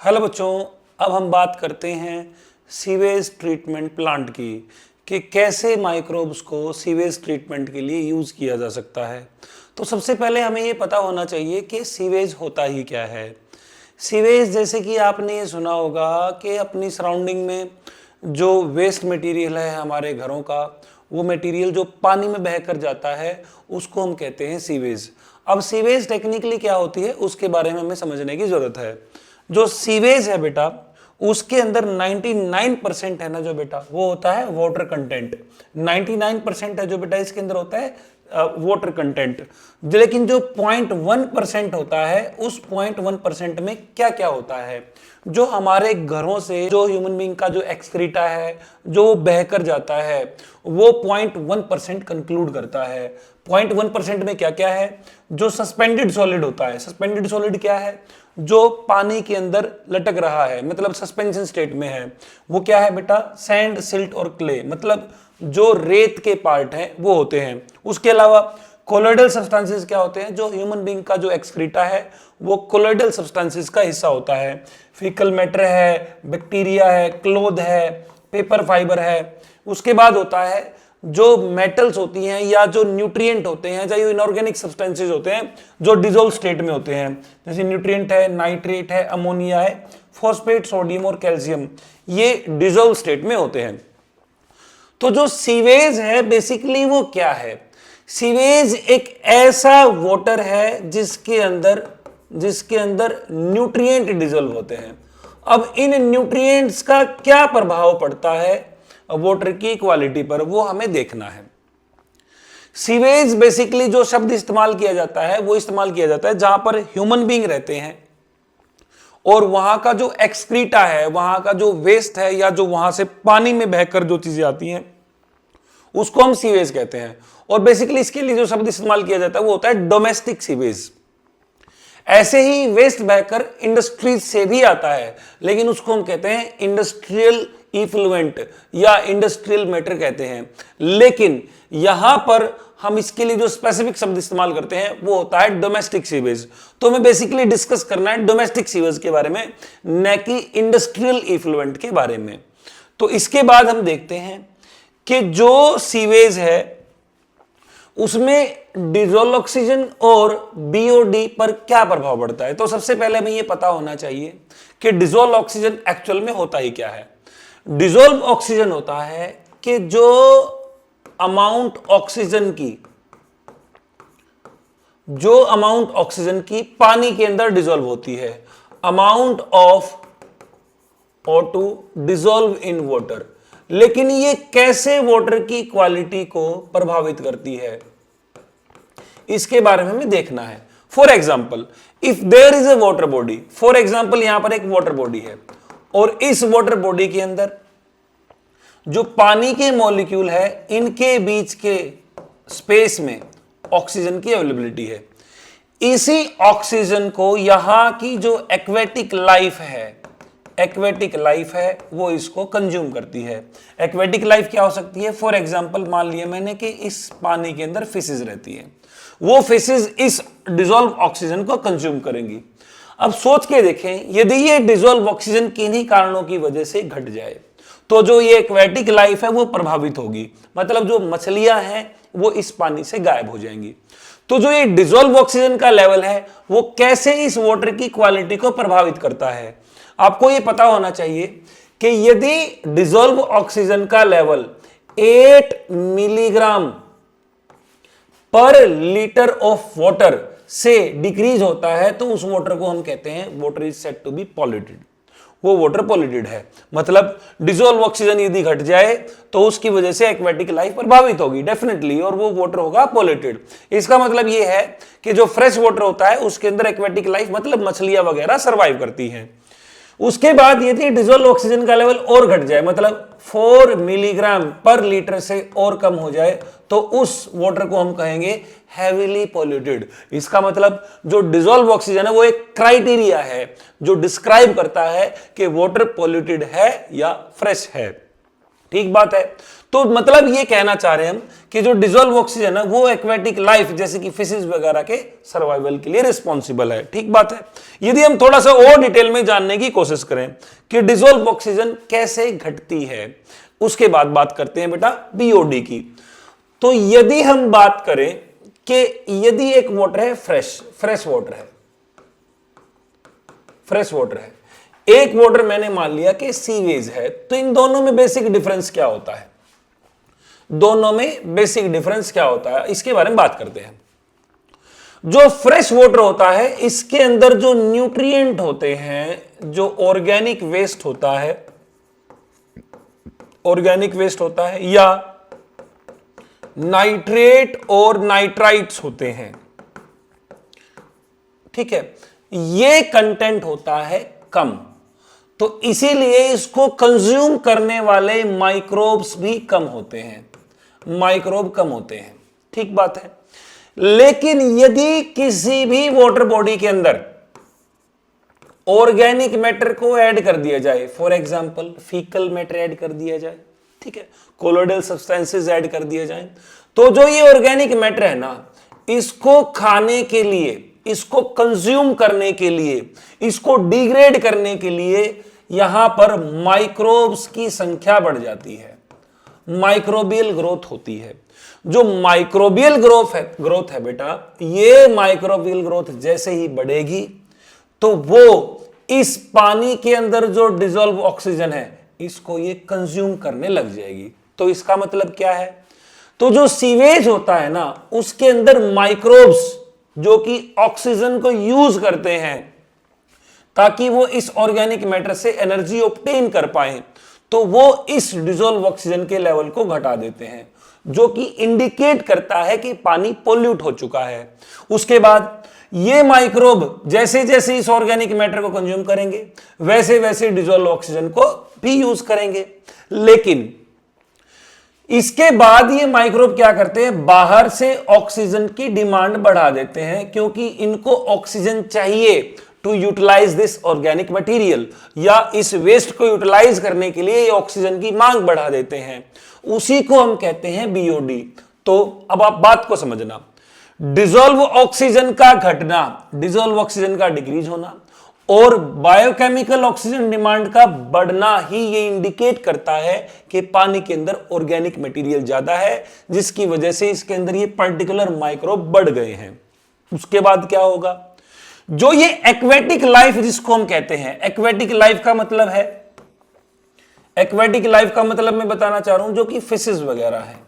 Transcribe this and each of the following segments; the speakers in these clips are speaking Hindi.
हेलो बच्चों, अब हम बात करते हैं सीवेज ट्रीटमेंट प्लांट की कि कैसे माइक्रोब्स को सीवेज ट्रीटमेंट के लिए यूज़ किया जा सकता है। तो सबसे पहले हमें ये पता होना चाहिए कि सीवेज होता ही क्या है। सीवेज जैसे कि आपने ये सुना होगा कि अपनी सराउंडिंग में जो वेस्ट मटेरियल है हमारे घरों का, वो मटेरियल जो पानी में बहकर जाता है उसको हम कहते हैं सीवेज। अब सीवेज टेक्निकली क्या होती है उसके बारे में हमें समझने की जरूरत है। जो सीवेज है बेटा, उसके अंदर 99% है ना जो बेटा, वो होता है वाटर कंटेंट। 99% है जो बेटा इसके अंदर होता है वाटर कंटेंट। लेकिन जो 0.1% होता है, उस 0.1% में क्या क्या होता है, जो हमारे घरों से जो ह्यूमन बीइंग का जो एक्सक्रीटा है जो बहकर जाता है, वो 0.1% कंक्लूड करता है। 0.1% में क्या क्या है, जो सस्पेंडेड सॉलिड होता है। सस्पेंडेड सॉलिड क्या है, जो पानी के अंदर लटक रहा है, मतलब सस्पेंशन स्टेट में है। वो क्या है बेटा, सैंड, सिल्ट और क्ले, मतलब जो रेत के पार्ट हैं वो होते हैं। उसके अलावा कोलोइडल सब्सटेंसेस क्या होते हैं, जो ह्यूमन बीइंग का जो एक्सक्रीटा है वो कोलोइडल सब्सटेंसेस का हिस्सा होता है। फीकल मैटर है, बैक्टीरिया है, क्लोथ है, पेपर फाइबर है। उसके बाद होता है जो मेटल्स होती हैं या जो न्यूट्रिएंट होते हैं, चाहे इनऑर्गेनिक सब्सटेंसेस होते हैं जो डिसॉल्व स्टेट में होते हैं, जैसे न्यूट्रिएंट है, नाइट्रेट है, अमोनिया है, फॉस्फेट, सोडियम और कैल्शियम, ये डिसॉल्व स्टेट में होते हैं। तो जो सीवेज है बेसिकली वो क्या है, सीवेज एक ऐसा वाटर है जिसके अंदर न्यूट्रिएंट डिसॉल्व होते हैं। अब इन न्यूट्रिएंट्स का क्या प्रभाव पड़ता है वाटर की क्वालिटी पर, वो हमें देखना है। सीवेज बेसिकली जो शब्द इस्तेमाल किया जाता है वो इस्तेमाल किया जाता है जहां पर ह्यूमन बीइंग रहते हैं और वहां का जो एक्सक्रीटा है, वहां का जो वेस्ट है या जो वहां से पानी में बहकर जो चीजें आती हैं उसको हम सीवेज कहते हैं। और बेसिकली इसके लिए जो शब्द इस्तेमाल किया जाता है वो होता है डोमेस्टिक सीवेज। ऐसे ही वेस्ट बहकर इंडस्ट्रीज से भी आता है, लेकिन उसको हम कहते हैं इंडस्ट्रियल इफ्लुएंट या इंडस्ट्रियल मैटर कहते हैं। लेकिन यहां पर हम इसके लिए जो स्पेसिफिक शब्द इस्तेमाल करते हैं वो होता है डोमेस्टिक सीवेज। तो हमें बेसिकली डिस्कस करना है डोमेस्टिक सीवेज के बारे में, न कि इंडस्ट्रियल इफ्लुएंट के बारे में। तो इसके बाद हम देखते हैं कि जो सीवेज है उसमें डिसॉल्व ऑक्सीजन और बीओडी पर क्या प्रभाव पड़ता है। तो सबसे पहले हमें यह पता होना चाहिए कि डिसॉल्व ऑक्सीजन एक्चुअल में होता ही क्या है। डिसॉल्व ऑक्सीजन होता है कि जो अमाउंट ऑक्सीजन की पानी के अंदर डिसॉल्व होती है, amount of O2 dissolve in water. लेकिन ये कैसे वाटर की क्वालिटी को प्रभावित करती है इसके बारे में हमें देखना है। For example, if there is a water body, for example यहां पर एक वाटर बॉडी है और इस वाटर बॉडी के अंदर जो पानी के मॉलिक्यूल है, इनके बीच के स्पेस में ऑक्सीजन की अवेलेबिलिटी है। इसी ऑक्सीजन को यहां की जो एक्वेटिक लाइफ है वो इसको कंज्यूम करती है। एक्वेटिक लाइफ क्या हो सकती है, फॉर एग्जांपल मान लिया मैंने कि इस पानी के अंदर फिशेज रहती है, वो फिशेज इस डिसॉल्व ऑक्सीजन को कंज्यूम करेंगी। अब सोच के देखें, यदि ये डिसॉल्व ऑक्सीजन किन्हीं कारणों की वजह से घट जाए तो जो ये एक्वेटिक लाइफ है वो प्रभावित होगी, मतलब जो मछलियां हैं वो इस पानी से गायब हो जाएंगी। तो जो ये डिसॉल्व ऑक्सीजन का लेवल है वो कैसे इस वाटर की क्वालिटी को प्रभावित करता है। आपको ये पता होना चाहिए कि यदि डिसॉल्व ऑक्सीजन का level 8 milligram per litre of water से डिक्रीज होता है तो उस वाटर को हम कहते हैं water is said to be polluted, वो वाटर पॉल्यूटेड है। मतलब डिसॉल्व ऑक्सीजन यदि घट जाए तो उसकी वजह से एक्वेटिक लाइफ प्रभावित होगी डेफिनेटली, और वो वाटर होगा पॉल्यूटेड। इसका मतलब ये है कि जो फ्रेश वाटर होता है उसके अंदर एक्वेटिक लाइफ मतलब मछलियां वगैरह सर्वाइव करती हैं। उसके बाद यदि डिसॉल्व ऑक्सीजन का लेवल और घट जाए, मतलब 4 मिलीग्राम पर लीटर से और कम हो जाए, तो उस वाटर को हम कहेंगे हेवीली पॉल्यूटेड। इसका मतलब जो डिसॉल्व ऑक्सीजन है वो एक क्राइटेरिया है जो डिस्क्राइब करता है कि वाटर पॉल्यूटेड है या फ्रेश है। ठीक बात है। तो मतलब ये कहना चाह रहे हैं हम कि जो डिसॉल्व ऑक्सीजन है वो एक्वेटिक लाइफ जैसे कि फिशेस वगैरह के सर्वाइवल के लिए रिस्पॉन्सिबल है। ठीक बात है। यदि हम थोड़ा सा और डिटेल में जानने की कोशिश करें कि डिसॉल्व ऑक्सीजन कैसे घटती है, उसके बाद बात करते हैं बेटा बीओडी की। तो यदि हम बात करें कि यदि एक वाटर है फ्रेश वाटर है, एक वाटर मैंने मान लिया कि सीवेज है, तो इन दोनों में बेसिक डिफरेंस क्या होता है? इसके बारे में बात करते हैं। जो फ्रेश वाटर होता है इसके अंदर जो न्यूट्रिएंट होते हैं, जो ऑर्गेनिक वेस्ट होता है या नाइट्रेट और नाइट्राइट्स होते हैं, ठीक है, ये कंटेंट होता है कम, तो इसीलिए इसको कंज्यूम करने वाले माइक्रोब्स भी कम होते हैं, ठीक बात है। लेकिन यदि किसी भी वाटर बॉडी के अंदर ऑर्गेनिक मैटर को ऐड कर दिया जाए, for example faecal matter add कर दिया जाए, ठीक है, कोलोइडल सब्सटेंसेस ऐड कर दिए जाएं, तो जो ये ऑर्गेनिक मैटर है ना, इसको खाने के लिए, इसको कंज्यूम करने के लिए, इसको डिग्रेड करने के लिए यहां पर माइक्रोब्स की संख्या बढ़ जाती है, माइक्रोबियल ग्रोथ होती है। जो माइक्रोबियल ग्रोथ है बेटा, ये माइक्रोबियल ग्रोथ जैसे ही बढ़ेगी तो वो इस पानी के अंदर जो डिसॉल्व ऑक्सीजन है इसको ये कंज्यूम करने लग जाएगी। तो इसका मतलब क्या है? तो जो सीवेज होता है ना, उसके अंदर माइक्रोब्स जो कि ऑक्सीजन को यूज करते हैं ताकि वो इस ऑर्गेनिक मैटर से एनर्जी ऑब्टेन कर पाए, तो वो इस डिसॉल्व ऑक्सीजन के लेवल को घटा देते हैं, जो कि इंडिकेट करता है कि पानी पोल्यूट हो चुका है। उसके बाद ये माइक्रोब जैसे जैसे इस ऑर्गेनिक मैटर को कंज्यूम करेंगे वैसे वैसे डिसॉल्व ऑक्सीजन को भी यूज करेंगे। लेकिन इसके बाद ये माइक्रोब क्या करते हैं? बाहर से ऑक्सीजन की डिमांड बढ़ा देते हैं, क्योंकि इनको ऑक्सीजन चाहिए to utilize this organic material, या इस वेस्ट को यूटिलाइज करने के लिए ये ऑक्सीजन की मांग बढ़ा देते हैं। उसी को हम कहते हैं बीओडी। तो अब आप बात को समझना, डिसॉल्व ऑक्सीजन का घटना, डिसॉल्व ऑक्सीजन का डिक्रीज होना और बायोकेमिकल ऑक्सीजन डिमांड का बढ़ना ही ये इंडिकेट करता है कि पानी के अंदर ऑर्गेनिक मटेरियल ज्यादा है, जिसकी वजह से इसके अंदर ये पर्टिकुलर माइक्रोब बढ़ गए हैं। उसके बाद क्या होगा? जो ये एक्वेटिक लाइफ जिसको हम कहते हैं, एक्वेटिक लाइफ का मतलब है, एक्वेटिक लाइफ का मतलब मैं बताना चाह रहा हूं जो कि फिशेस वगैरह हैं,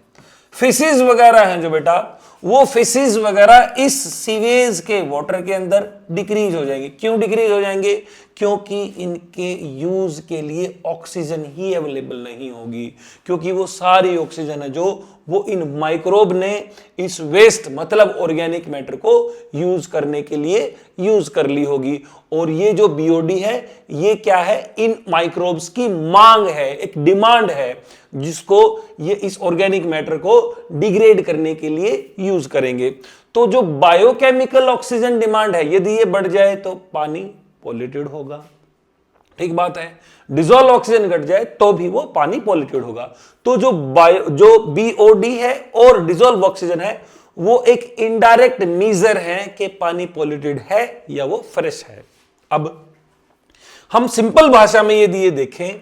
फिशेस वगैरह हैं जो बेटा, वो फिशेस वगैरह इस सीवेज के वाटर के अंदर डिक्रीज हो जाएंगे। क्यों डिक्रीज हो जाएंगे? क्योंकि इनके यूज के लिए ऑक्सीजन ही अवेलेबल नहीं होगी, क्योंकि वो सारी ऑक्सीजन है जो वो इन माइक्रोब ने इस वेस्ट मतलब ऑर्गेनिक मैटर को यूज करने के लिए यूज कर ली होगी। और ये जो बीओडी है ये क्या है? इन माइक्रोब्स की मांग है, एक डिमांड है, जिसको ये इस ऑर्गेनिक मैटर को डिग्रेड करने के लिए यूज करेंगे। तो जो बायोकेमिकल ऑक्सीजन डिमांड है, यदि ये बढ़ जाए तो पानी पॉल्यूटेड होगा, ठीक बात है। डिसॉल्व ऑक्सीजन घट जाए तो भी वो पानी पॉल्यूटेड होगा। तो जो बीओडी है और डिसॉल्व ऑक्सीजन है वो एक इनडायरेक्ट मेजर है कि पानी पॉल्यूटेड है या वो फ्रेश है। अब हम सिंपल भाषा में यदि ये देखें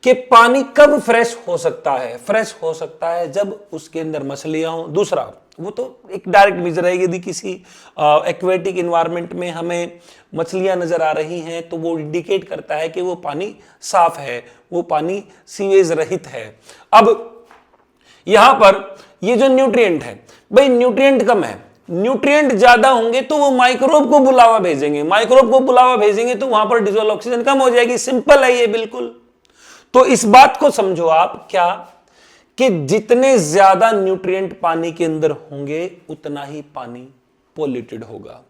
कि पानी कब फ्रेश हो सकता है? फ्रेश हो सकता है जब उसके अंदर मछलियां हो। दूसरा, वो तो एक डायरेक्ट मेजर है, यदि किसी एक्वेटिक एनवायरनमेंट में हमें मछलियां नजर आ रही हैं तो वो इंडिकेट करता है कि वो पानी साफ है, वो पानी सीवेज रहित है। अब यहां पर ये जो न्यूट्रिएंट है, भाई न्यूट्रिएंट कम है, न्यूट्रिएंट ज्यादा होंगे तो वो माइक्रोब को बुलावा भेजेंगे, माइक्रोब को बुलावा भेजेंगे तो वहां पर डिसॉल्व ऑक्सीजन कम हो जाएगी। सिंपल है ये बिल्कुल। तो इस बात को समझो आप क्या, कि जितने ज्यादा न्यूट्रिएंट पानी के अंदर होंगे उतना ही पानी पॉल्यूटेड होगा।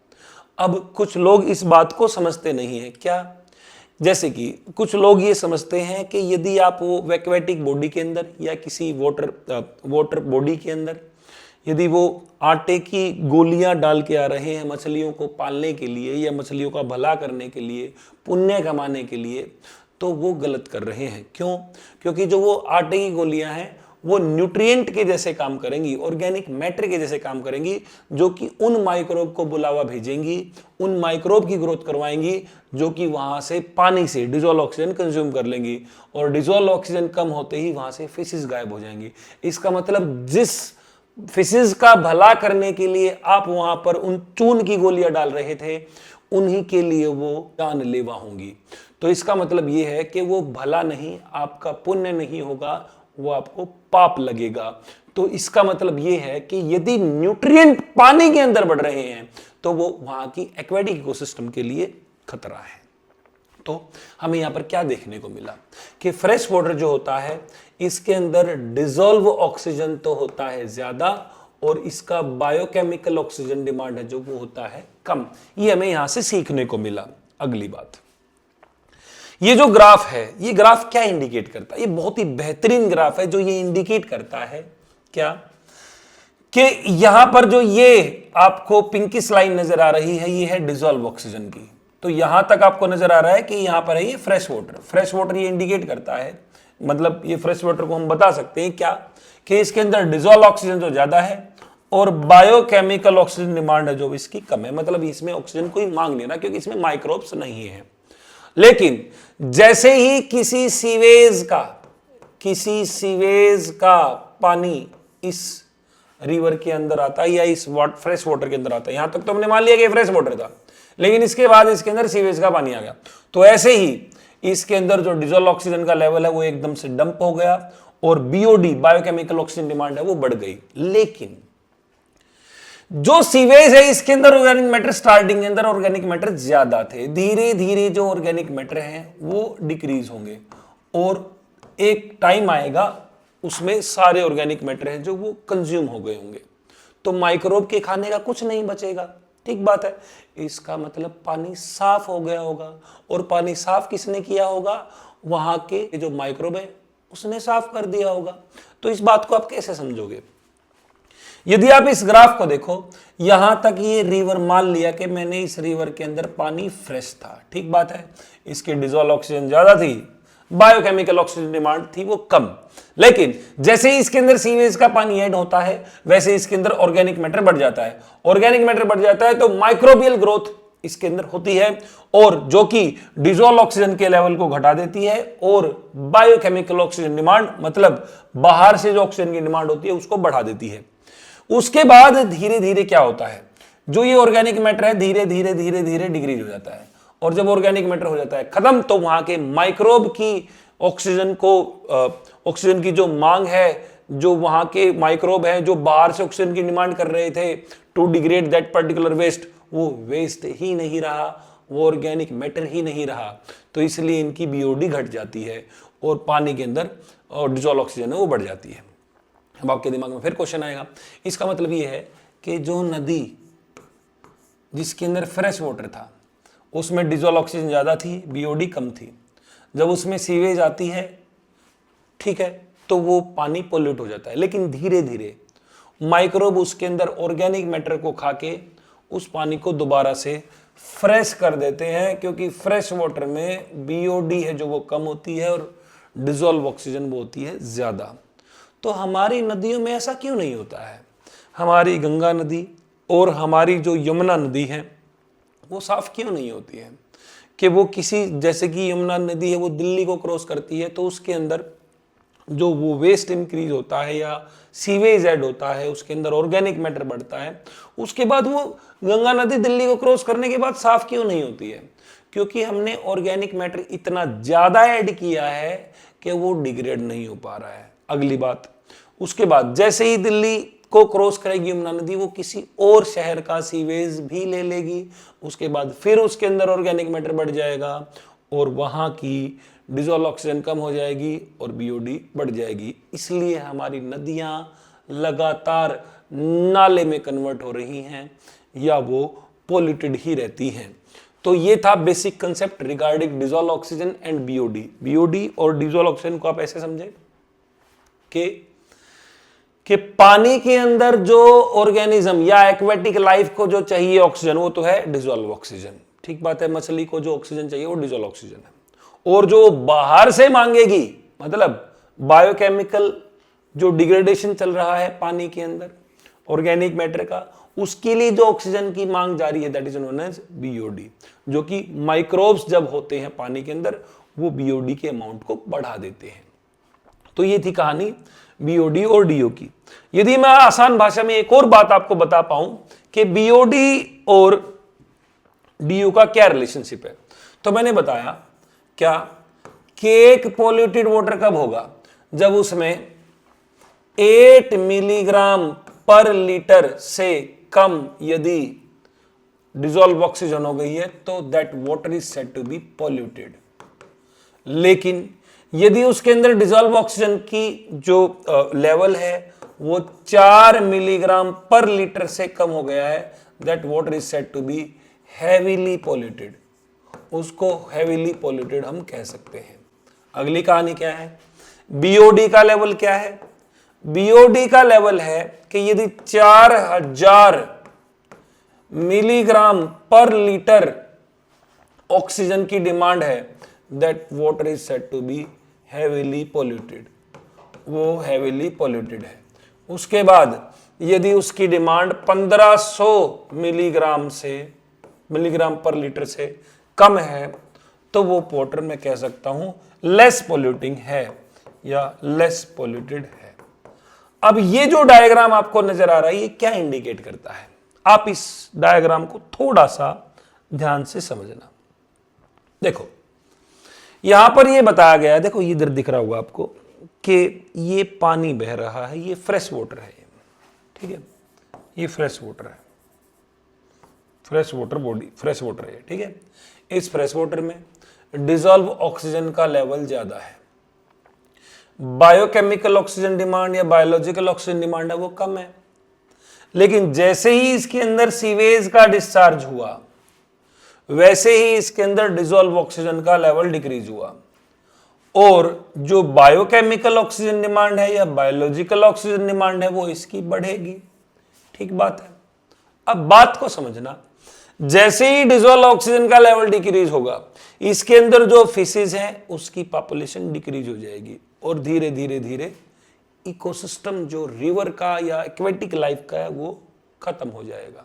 अब कुछ लोग इस बात को समझते नहीं है क्या? जैसे कि कुछ लोग ये समझते हैं कि यदि आप वो एक्वेटिक बॉडी के अंदर या किसी वाटर बॉडी के अंदर यदि वो आटे की गोलियां डाल के आ रहे हैं मछलियों को पालने के लिए या मछलियों का भला करने के लिए, पुण्य कमाने के लिए, तो वो गलत कर रहे हैं। क्यों? क्योंकि जो वो आटे की गोलियां हैं वो न्यूट्रिएंट के जैसे काम करेंगी, ऑर्गेनिक मैटर के जैसे काम करेंगी, जो कि उन माइक्रोब को बुलावा भेजेंगी, उन माइक्रोब की ग्रोथ करवाएंगी जो कि वहां से पानी से डिजोल्व ऑक्सीजन कंज्यूम कर लेंगी, और डिजोल्व ऑक्सीजन कम होते ही वहां से फिशेस गायब हो जाएंगी। इसका मतलब जिस फिशेस का भला करने के लिए आप वहां पर उन चून की गोलियां डाल रहे थे, उन्हीं के लिए वो जानलेवा होंगी। तो इसका मतलब ये है कि वो भला नहीं, आपका पुण्य नहीं होगा, वो आपको पाप लगेगा। तो इसका मतलब ये है कि यदि न्यूट्रिएंट पानी के अंदर बढ़ रहे हैं तो वो वहां की एक्वेटिक इकोसिस्टम के लिए खतरा है। तो हमें यहां पर क्या देखने को मिला कि फ्रेश वाटर जो होता है इसके अंदर डिसॉल्व ऑक्सीजन तो होता है ज्यादा, और इसका बायोकेमिकल ऑक्सीजन डिमांड है जो वो होता है कम। ये हमें यहां से सीखने को मिला। अगली बात, ये जो ग्राफ है, ये ग्राफ क्या इंडिकेट करता है? ये बहुत ही बेहतरीन ग्राफ है जो ये इंडिकेट करता है क्या, कि यहां पर जो ये आपको पिंकिश लाइन नजर आ रही है, ये है डिसॉल्व ऑक्सीजन की। तो यहां तक आपको नजर आ रहा है कि यहां पर है ये फ्रेश वाटर। फ्रेश वाटर ये इंडिकेट करता है, मतलब ये फ्रेश वाटर को हम बता सकते हैं क्या, कि इसके अंदर डिसॉल्व ऑक्सीजन जो ज्यादा है और बायोकेमिकल ऑक्सीजन डिमांड है जो इसकी कम है। मतलब इसमें ऑक्सीजन कोई मांग नहीं रहा क्योंकि इसमें माइक्रोब्स नहीं है। लेकिन जैसे ही किसी सीवेज का पानी इस रिवर के अंदर आता है या इस फ्रेश वाटर के अंदर आता है, यहां तक तो हमने मान लिया कि फ्रेश वाटर था, लेकिन इसके बाद इसके अंदर सीवेज का पानी आ गया, तो ऐसे ही इसके अंदर जो डिसॉल्व ऑक्सीजन का लेवल है वो एकदम से डंप हो गया और बीओडी बायोकेमिकल ऑक्सीजन डिमांड है वो बढ़ गई। लेकिन जो सीवेज है इसके अंदर ऑर्गेनिक मैटर, स्टार्टिंग के अंदर ऑर्गेनिक मैटर ज्यादा थे, धीरे धीरे जो ऑर्गेनिक मैटर हैं वो डिक्रीज होंगे और एक टाइम आएगा उसमें सारे ऑर्गेनिक मैटर हैं जो वो कंज्यूम हो गए होंगे, तो माइक्रोब के खाने का कुछ नहीं बचेगा। ठीक बात है। इसका मतलब पानी साफ हो गया होगा, और पानी साफ किसने किया होगा? वहां के जो माइक्रोब है उसने साफ कर दिया होगा। तो इस बात को आप कैसे समझोगे? यदि आप इस ग्राफ को देखो, यहां तक ये रिवर मान लिया कि मैंने इस रिवर के अंदर पानी फ्रेश था, ठीक बात है, इसकी डिसॉल्व ऑक्सीजन ज्यादा थी, बायोकेमिकल ऑक्सीजन डिमांड थी वो कम। लेकिन जैसे ही इसके अंदर सीवेज का पानी ऐड होता है वैसे इसके अंदर ऑर्गेनिक मैटर बढ़ जाता है। ऑर्गेनिक मैटर बढ़ जाता है तो माइक्रोबियल ग्रोथ इसके अंदर होती है, और जो कि डिसॉल्व ऑक्सीजन के लेवल को घटा देती है, और बायोकेमिकल ऑक्सीजन डिमांड मतलब बाहर से जो ऑक्सीजन की डिमांड होती है उसको बढ़ा देती है। उसके बाद धीरे धीरे क्या होता है, जो ये ऑर्गेनिक मैटर है धीरे धीरे धीरे धीरे डिक्रीज हो जाता है, और जब ऑर्गेनिक मैटर हो जाता है खत्म तो वहां के माइक्रोब की ऑक्सीजन की जो मांग है, जो वहां के माइक्रोब है जो बाहर से ऑक्सीजन की डिमांड कर रहे थे to degrade that particular waste, वो वेस्ट ही नहीं रहा, वो ऑर्गेनिक मैटर ही नहीं रहा। तो इसलिए इनकी बीओडी घट जाती है और पानी के अंदर और डिसॉल्व ऑक्सीजन है वो बढ़ जाती है। अब आपके दिमाग में फिर क्वेश्चन आएगा, इसका मतलब ये है कि जो नदी जिसके अंदर फ्रेश वाटर था उसमें डिसॉल्व ऑक्सीजन ज़्यादा थी, बीओडी कम थी, जब उसमें सीवेज आती है, ठीक है, तो वो पानी पोल्यूट हो जाता है। लेकिन धीरे धीरे माइक्रोब उसके अंदर ऑर्गेनिक मैटर को खा के उस पानी को दोबारा से फ्रेश कर देते हैं, क्योंकि फ्रेश वाटर में बीओडी है जो वो कम होती है और डिसॉल्व ऑक्सीजन वो होती है ज़्यादा। तो हमारी नदियों में ऐसा क्यों नहीं होता है? हमारी गंगा नदी और हमारी जो यमुना नदी है वो साफ क्यों नहीं होती है? कि वो किसी, जैसे कि यमुना नदी है वो दिल्ली को क्रॉस करती है तो उसके अंदर जो वो वेस्ट इंक्रीज होता है या सीवेज ऐड होता है, उसके अंदर ऑर्गेनिक मैटर बढ़ता है, उसके बाद वो गंगा नदी दिल्ली को क्रॉस करने के बाद साफ क्यों नहीं होती है? क्योंकि हमने ऑर्गेनिक मैटर इतना ज्यादा ऐड किया है कि वो डिग्रेड नहीं हो पा रहा है। अगली बात, उसके बाद जैसे ही दिल्ली को क्रॉस करेगी यमुना नदी, वो किसी और शहर का सीवेज भी ले लेगी, उसके बाद फिर उसके अंदर ऑर्गेनिक मैटर बढ़ जाएगा और वहां की डिसॉल्व ऑक्सीजन कम हो जाएगी और बीओडी बढ़ जाएगी। इसलिए हमारी नदियां लगातार नाले में कन्वर्ट हो रही हैं या वो पोल्यूटेड ही रहती हैं। तो ये था basic concept regarding dissolve oxygen and BOD. BOD और डिसॉल्व ऑक्सीजन को आप ऐसे समझे कि पानी के अंदर जो ऑर्गेनिज्म या एक्वेटिक लाइफ को जो चाहिए ऑक्सीजन वो तो है डिसॉल्व ऑक्सीजन, ठीक बात है। मछली को जो ऑक्सीजन चाहिए वो डिसॉल्व ऑक्सीजन है, और जो बाहर से मांगेगी, मतलब बायोकेमिकल जो डिग्रेडेशन चल रहा है पानी के अंदर ऑर्गेनिक मैटर का, उसके लिए जो ऑक्सीजन की मांग जारी है, that is known as BOD, जो कि माइक्रोब्स जब होते हैं पानी के अंदर वो बीओडी के अमाउंट को बढ़ा देते हैं। तो ये थी कहानी बीओडी और डीओ की। यदि मैं आसान भाषा में एक और बात आपको बता पाऊं कि बीओडी और डीओ का क्या रिलेशनशिप है, तो मैंने बताया क्या कि एक पॉल्यूटेड वाटर कब होगा, जब उसमें 8 मिलीग्राम पर लीटर से कम यदि डिसॉल्व ऑक्सीजन हो गई है तो that water is said to be polluted. लेकिन यदि उसके अंदर डिसॉल्व ऑक्सीजन की जो लेवल है वो 4 मिलीग्राम पर लीटर से कम हो गया है, that water is said to be heavily polluted. उसको हैवीली पॉल्यूटेड हम कह सकते हैं। अगली कहानी क्या है, बीओडी का लेवल क्या है। बीओडी का लेवल है कि यदि 4000 मिलीग्राम पर लीटर ऑक्सीजन की डिमांड है, that water is said to be heavily polluted, वो हैवीली पॉल्यूटेड है। उसके बाद यदि उसकी डिमांड 1500 मिलीग्राम पर लीटर से कम है तो वो वाटर मैं कह सकता हूं लेस पॉल्यूटिंग है या लेस पॉल्यूटेड है। अब ये जो डायग्राम आपको नजर आ रहा है ये क्या इंडिकेट करता है, आप इस डायग्राम को थोड़ा सा ध्यान से समझना। देखो यहां पर ये बताया गया है, देखो इधर दिख रहा होगा आपको कि ये पानी बह रहा है, ये फ्रेश वाटर है, ठीक है, ये फ्रेश वाटर है, fresh water body, fresh water है, ठीक है। इस फ्रेश वाटर में डिसॉल्व ऑक्सीजन का लेवल ज्यादा है, बायोकेमिकल ऑक्सीजन डिमांड या बायोलॉजिकल ऑक्सीजन डिमांड है वो कम है। लेकिन जैसे ही इसके अंदर सीवेज का डिस्चार्ज हुआ वैसे ही इसके अंदर डिसॉल्व ऑक्सीजन का लेवल डिक्रीज हुआ और जो बायोकेमिकल ऑक्सीजन डिमांड है या बायोलॉजिकल ऑक्सीजन डिमांड है वो इसकी बढ़ेगी। ठीक बात है। अब बात को समझना, जैसे ही डिसॉल्व ऑक्सीजन का लेवल डिक्रीज होगा इसके अंदर जो फिशेज हैं उसकी पॉपुलेशन डिक्रीज हो जाएगी और धीरे धीरे धीरे इकोसिस्टम जो रिवर का या एक्वेटिक लाइफ का है वो खत्म हो जाएगा।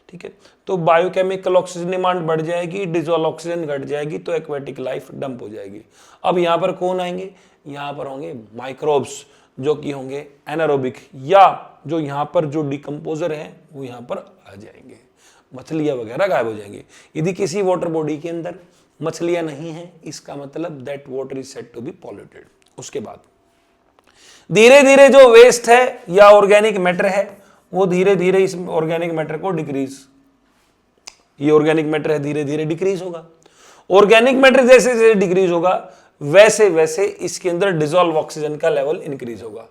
ठीक है, तो बायोकेमिकल ऑक्सीजन डिमांड बढ़ जाएगी, डिसॉल्व ऑक्सीजन घट जाएगी तो एक्वेटिक लाइफ डंप हो जाएगी। अब यहां पर कौन आएंगे, यहां पर होंगे माइक्रोब्स जो कि होंगे एनारोबिक या जो यहां पर जो डिकम्पोजर हैं वो यहां पर आ जाएंगे, मछलियां वगैरह गायब हो जाएंगी। यदि किसी वाटर बॉडी के अंदर मछलियां नहीं है इसका मतलब that water is said to be polluted. उसके बाद धीरे धीरे जो वेस्ट है या ऑर्गेनिक मैटर है वो धीरे धीरे इस ऑर्गेनिक मैटर को डिक्रीज, ये ऑर्गेनिक मैटर है धीरे धीरे डिक्रीज होगा। ऑर्गेनिक मैटर जैसे जैसे डिक्रीज होगा वैसे वैसे इसके अंदर डिसॉल्व ऑक्सीजन का लेवल इंक्रीज होगा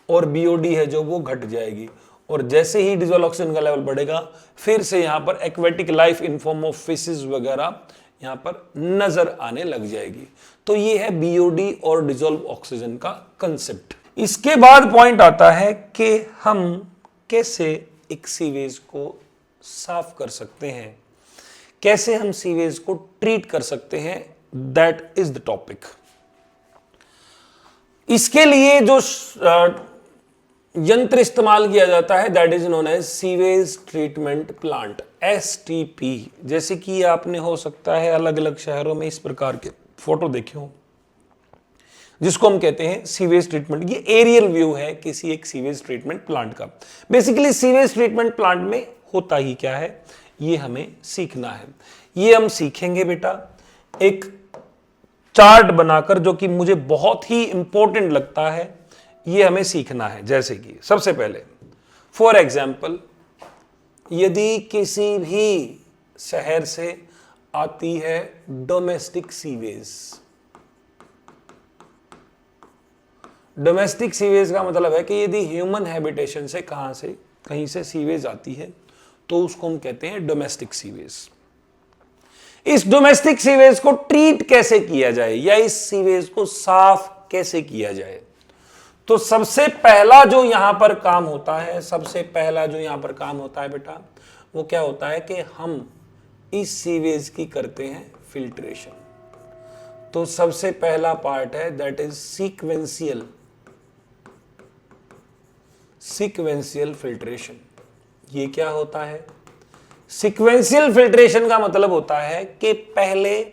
और बीओडी है जो वो घट जाएगी। और जैसे ही डिसॉल्व ऑक्सीजन का लेवल बढ़ेगा फिर से यहां पर aquatic life in form of fishes वगैरह यहां पर नजर आने लग जाएगी। तो ये है बीओडी और डिसॉल्व ऑक्सीजन का कंसेप्ट। इसके बाद पॉइंट आता है कि हम कैसे एक सीवेज को साफ कर सकते हैं, कैसे हम सीवेज को ट्रीट कर सकते हैं, दैट इज द टॉपिक। इसके लिए जो यंत्र इस्तेमाल किया जाता है that is known as sewage treatment plant, STP. जैसे कि आपने हो सकता है अलग अलग शहरों में इस प्रकार के फोटो देखे हो जिसको हम कहते हैं सीवेज ट्रीटमेंट। ये एरियल व्यू है किसी एक सीवेज ट्रीटमेंट प्लांट का। बेसिकली सीवेज ट्रीटमेंट प्लांट में होता ही क्या है ये हमें सीखना है। ये हम सीखेंगे बेटा एक चार्ट बनाकर, जो कि मुझे बहुत ही इंपॉर्टेंट लगता है, ये हमें सीखना है। जैसे कि सबसे पहले फॉर एग्जाम्पल यदि किसी भी शहर से आती है डोमेस्टिक सीवेज, डोमेस्टिक सीवेज का मतलब है कि यदि ह्यूमन हैबिटेशन से कहीं से सीवेज आती है तो उसको हम कहते हैं डोमेस्टिक सीवेज। इस डोमेस्टिक सीवेज को ट्रीट कैसे किया जाए या इस सीवेज को साफ कैसे किया जाए, तो सबसे पहला जो यहां पर काम होता है, सबसे पहला जो यहां पर काम होता है बेटा वो क्या होता है कि हम इस सीवेज की करते हैं फिल्ट्रेशन। तो सबसे पहला पार्ट है दैट इज सीक्वेंशियल फिल्ट्रेशन। ये क्या होता है? सीक्वेंशियल फिल्ट्रेशन का मतलब होता है कि पहले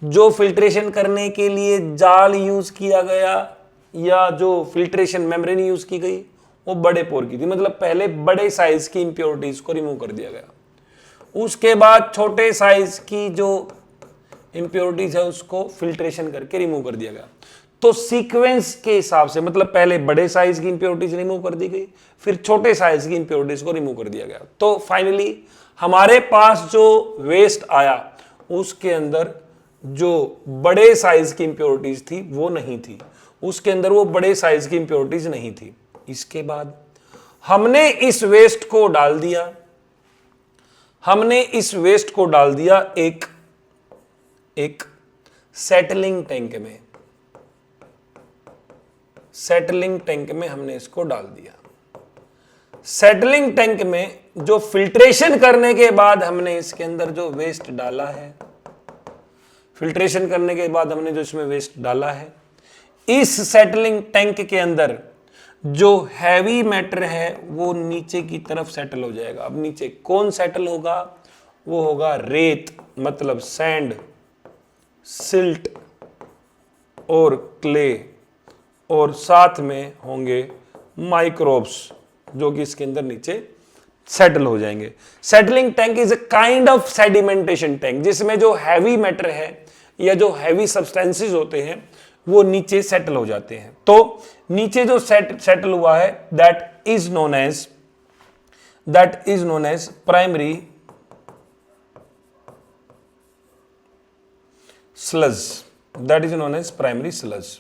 जो फिल्ट्रेशन करने के लिए जाल यूज किया गया या जो फिल्ट्रेशन मेम्ब्रेन यूज की गई वो बड़े पोर की थी, मतलब पहले बड़े साइज की इंप्योरिटीज को रिमूव कर दिया गया। उसके बाद छोटे साइज की जो इंप्योरिटीज है उसको फिल्ट्रेशन करके रिमूव कर दिया गया। तो सीक्वेंस के हिसाब से मतलब पहले बड़े साइज की इंप्योरिटीज रिमूव कर दी गई, फिर छोटे साइज की इंप्योरिटीज को रिमूव कर दिया गया। तो फाइनली हमारे पास जो वेस्ट आया उसके अंदर जो बड़े साइज की इंप्योरिटीज थी वो नहीं थी, उसके अंदर वो बड़े साइज की इंप्योरिटीज नहीं थी। इसके बाद हमने इस वेस्ट को डाल दिया, एक सेटलिंग टैंक में हमने इसको डाल दिया। सेटलिंग टैंक में जो फिल्ट्रेशन करने के बाद हमने इसके अंदर जो वेस्ट डाला है, फिल्ट्रेशन करने के बाद हमने जो इसमें वेस्ट डाला है, इस सेटलिंग टैंक के अंदर जो हैवी मैटर है वो नीचे की तरफ सेटल हो जाएगा। अब नीचे कौन सेटल होगा? वो होगा रेत, मतलब सैंड, सिल्ट और क्ले, और साथ में होंगे माइक्रोब्स जो कि इसके अंदर नीचे सेटल हो जाएंगे। Settling tank is a kind of sedimentation tank जिसमें जो हैवी मैटर है या जो हैवी सब्सटेंसेस होते हैं वो नीचे सेटल हो जाते हैं। तो नीचे जो सेटल हुआ है that is known as primary sludge.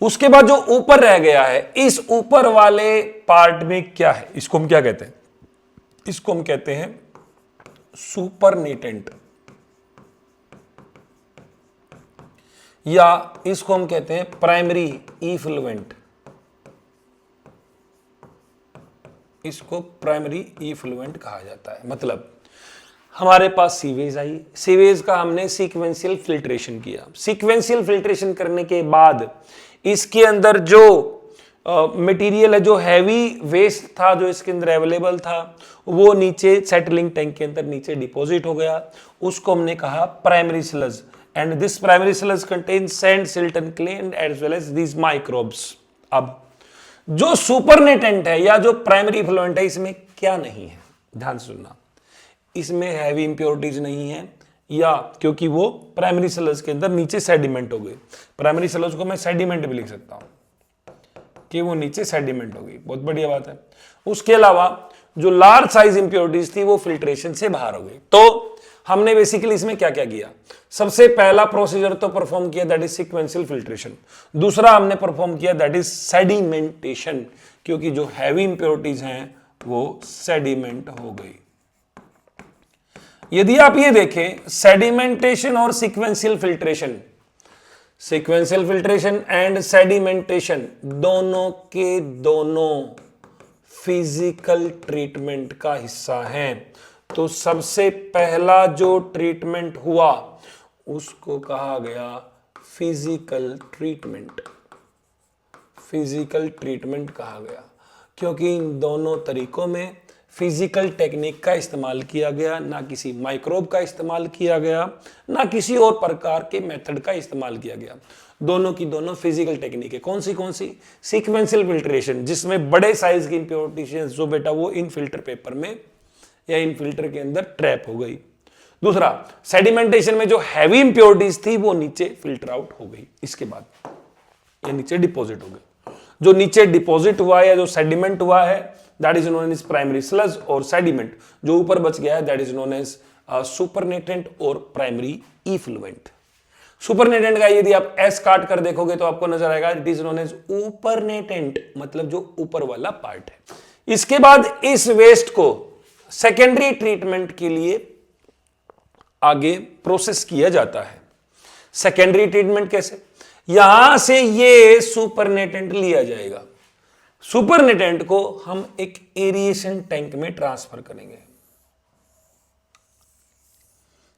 उसके बाद जो ऊपर रह गया है, इस ऊपर वाले पार्ट में क्या है? इसको हम क्या कहते हैं? इसको हम कहते हैं सुपरनेटेंट, या इसको हम कहते हैं प्राइमरी इफ्लुएंट। इसको प्राइमरी इफ्लुएंट कहा जाता है। मतलब हमारे पास सीवेज आई, सीवेज का हमने सीक्वेंशियल फिल्ट्रेशन किया। सीक्वेंशियल फिल्ट्रेशन करने के बाद इसके अंदर जो मटेरियल है, जो हैवी वेस्ट था जो इसके अंदर अवेलेबल था, वो नीचे सेटलिंग टैंक के अंदर नीचे डिपॉजिट हो गया। उसको हमने कहा primary sludge, and this primary sludge contain sand, silt and clay as well as these microbes. अब जो सुपरनेटेंट है या जो प्राइमरी इफ्लुएंट है, इसमें क्या नहीं है? ध्यान से सुनना, इसमें हैवी इंप्योरिटीज नहीं है, या क्योंकि वो प्राइमरी स्लज के अंदर नीचे सेडिमेंट हो गई। प्राइमरी स्लज को मैं सेडिमेंट भी लिख सकता हूं कि वो नीचे सेडिमेंट हो गई, बहुत बढ़िया बात है। उसके अलावा जो लार्ज साइज इंप्योरिटीज थी वो फिल्ट्रेशन से बाहर हो गई। तो हमने बेसिकली इसमें क्या क्या किया? सबसे पहला प्रोसीजर तो परफॉर्म किया दैट इज सीक्वेंशियल फिल्ट्रेशन। दूसरा हमने परफॉर्म किया दैट इज सेडिमेंटेशन, क्योंकि जो हैवी इंप्योरिटीज हैं वो सेडिमेंट हो गई। यदि आप ये देखें, सेडिमेंटेशन और सीक्वेंशियल फिल्ट्रेशन एंड सेडिमेंटेशन दोनों के दोनों फिजिकल ट्रीटमेंट का हिस्सा हैं। तो सबसे पहला जो ट्रीटमेंट हुआ उसको कहा गया फिजिकल ट्रीटमेंट कहा गया, क्योंकि इन दोनों तरीकों में फिजिकल टेक्निक का इस्तेमाल किया गया, ना किसी माइक्रोब का इस्तेमाल किया गया, ना किसी और प्रकार के मेथड का इस्तेमाल किया गया। दोनों की दोनों फिजिकल टेक्निक है। कौन सी? सीक्वेंशियल फिल्ट्रेशन, जिसमें बड़े साइज की इंप्योरिटीज जो बेटा वो इन फिल्टर पेपर में या इन फिल्टर के अंदर ट्रैप हो गई। दूसरा, सेडिमेंटेशन में जो हैवी इंप्योरिटीज थी वो नीचे फिल्टर आउट हो गई। इसके बाद ये नीचे डिपॉजिट हो गई। जो नीचे डिपॉजिट हुआ है या जो सेडिमेंट हुआ है that is known as primary sludge, और सेडिमेंट जो ऊपर बच गया है that is known as supernatant और प्राइमरी इफ्लुएंट। सुपरनेटेंट का यदि आप एस काट कर देखोगे तो आपको नजर आएगा इट इज नोन एज ऊपरनेटेंट, मतलब जो ऊपर वाला पार्ट है। इसके बाद इस वेस्ट को सेकेंडरी ट्रीटमेंट के लिए आगे प्रोसेस किया जाता है। सेकेंडरी ट्रीटमेंट कैसे? यहां से ये सुपरनेटेंट लिया जाएगा। सुपरनेटेंट को हम एक एरिएशन टैंक में ट्रांसफर करेंगे।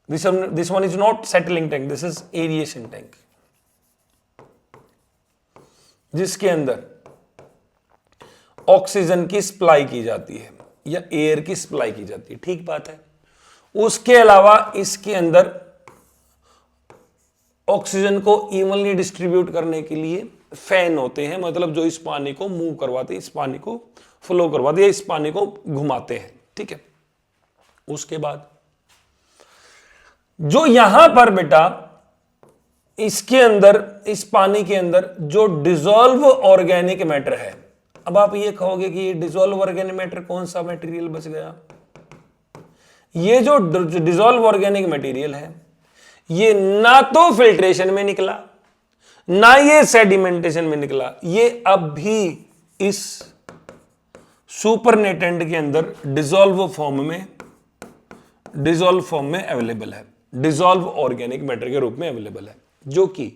This one is not settling tank, this is aeration tank, जिसके अंदर ऑक्सीजन की सप्लाई की जाती है या एयर की सप्लाई की जाती है। ठीक बात है। उसके अलावा इसके अंदर ऑक्सीजन को इवनली डिस्ट्रीब्यूट करने के लिए फैन होते हैं, मतलब जो इस पानी को मूव करवाते हैं, इस पानी को फ्लो करवाते हैं, इस पानी को घुमाते हैं। ठीक है। उसके बाद जो यहां पर बेटा इसके अंदर, इस पानी के अंदर जो डिसॉल्व ऑर्गेनिक मैटर है, अब आप ये कहोगे कि ये डिसॉल्व ऑर्गेनिक मैटर कौन सा मटेरियल बच गया? ये जो डिसॉल्व ऑर्गेनिक मटेरियल है, ये ना तो फिल्ट्रेशन में निकला, ना ये सेडिमेंटेशन में निकला, ये अब भी इस सुपरनेटेंट के अंदर डिसॉल्व फॉर्म में अवेलेबल है, डिसॉल्व ऑर्गेनिक मैटर के रूप में अवेलेबल है, जो कि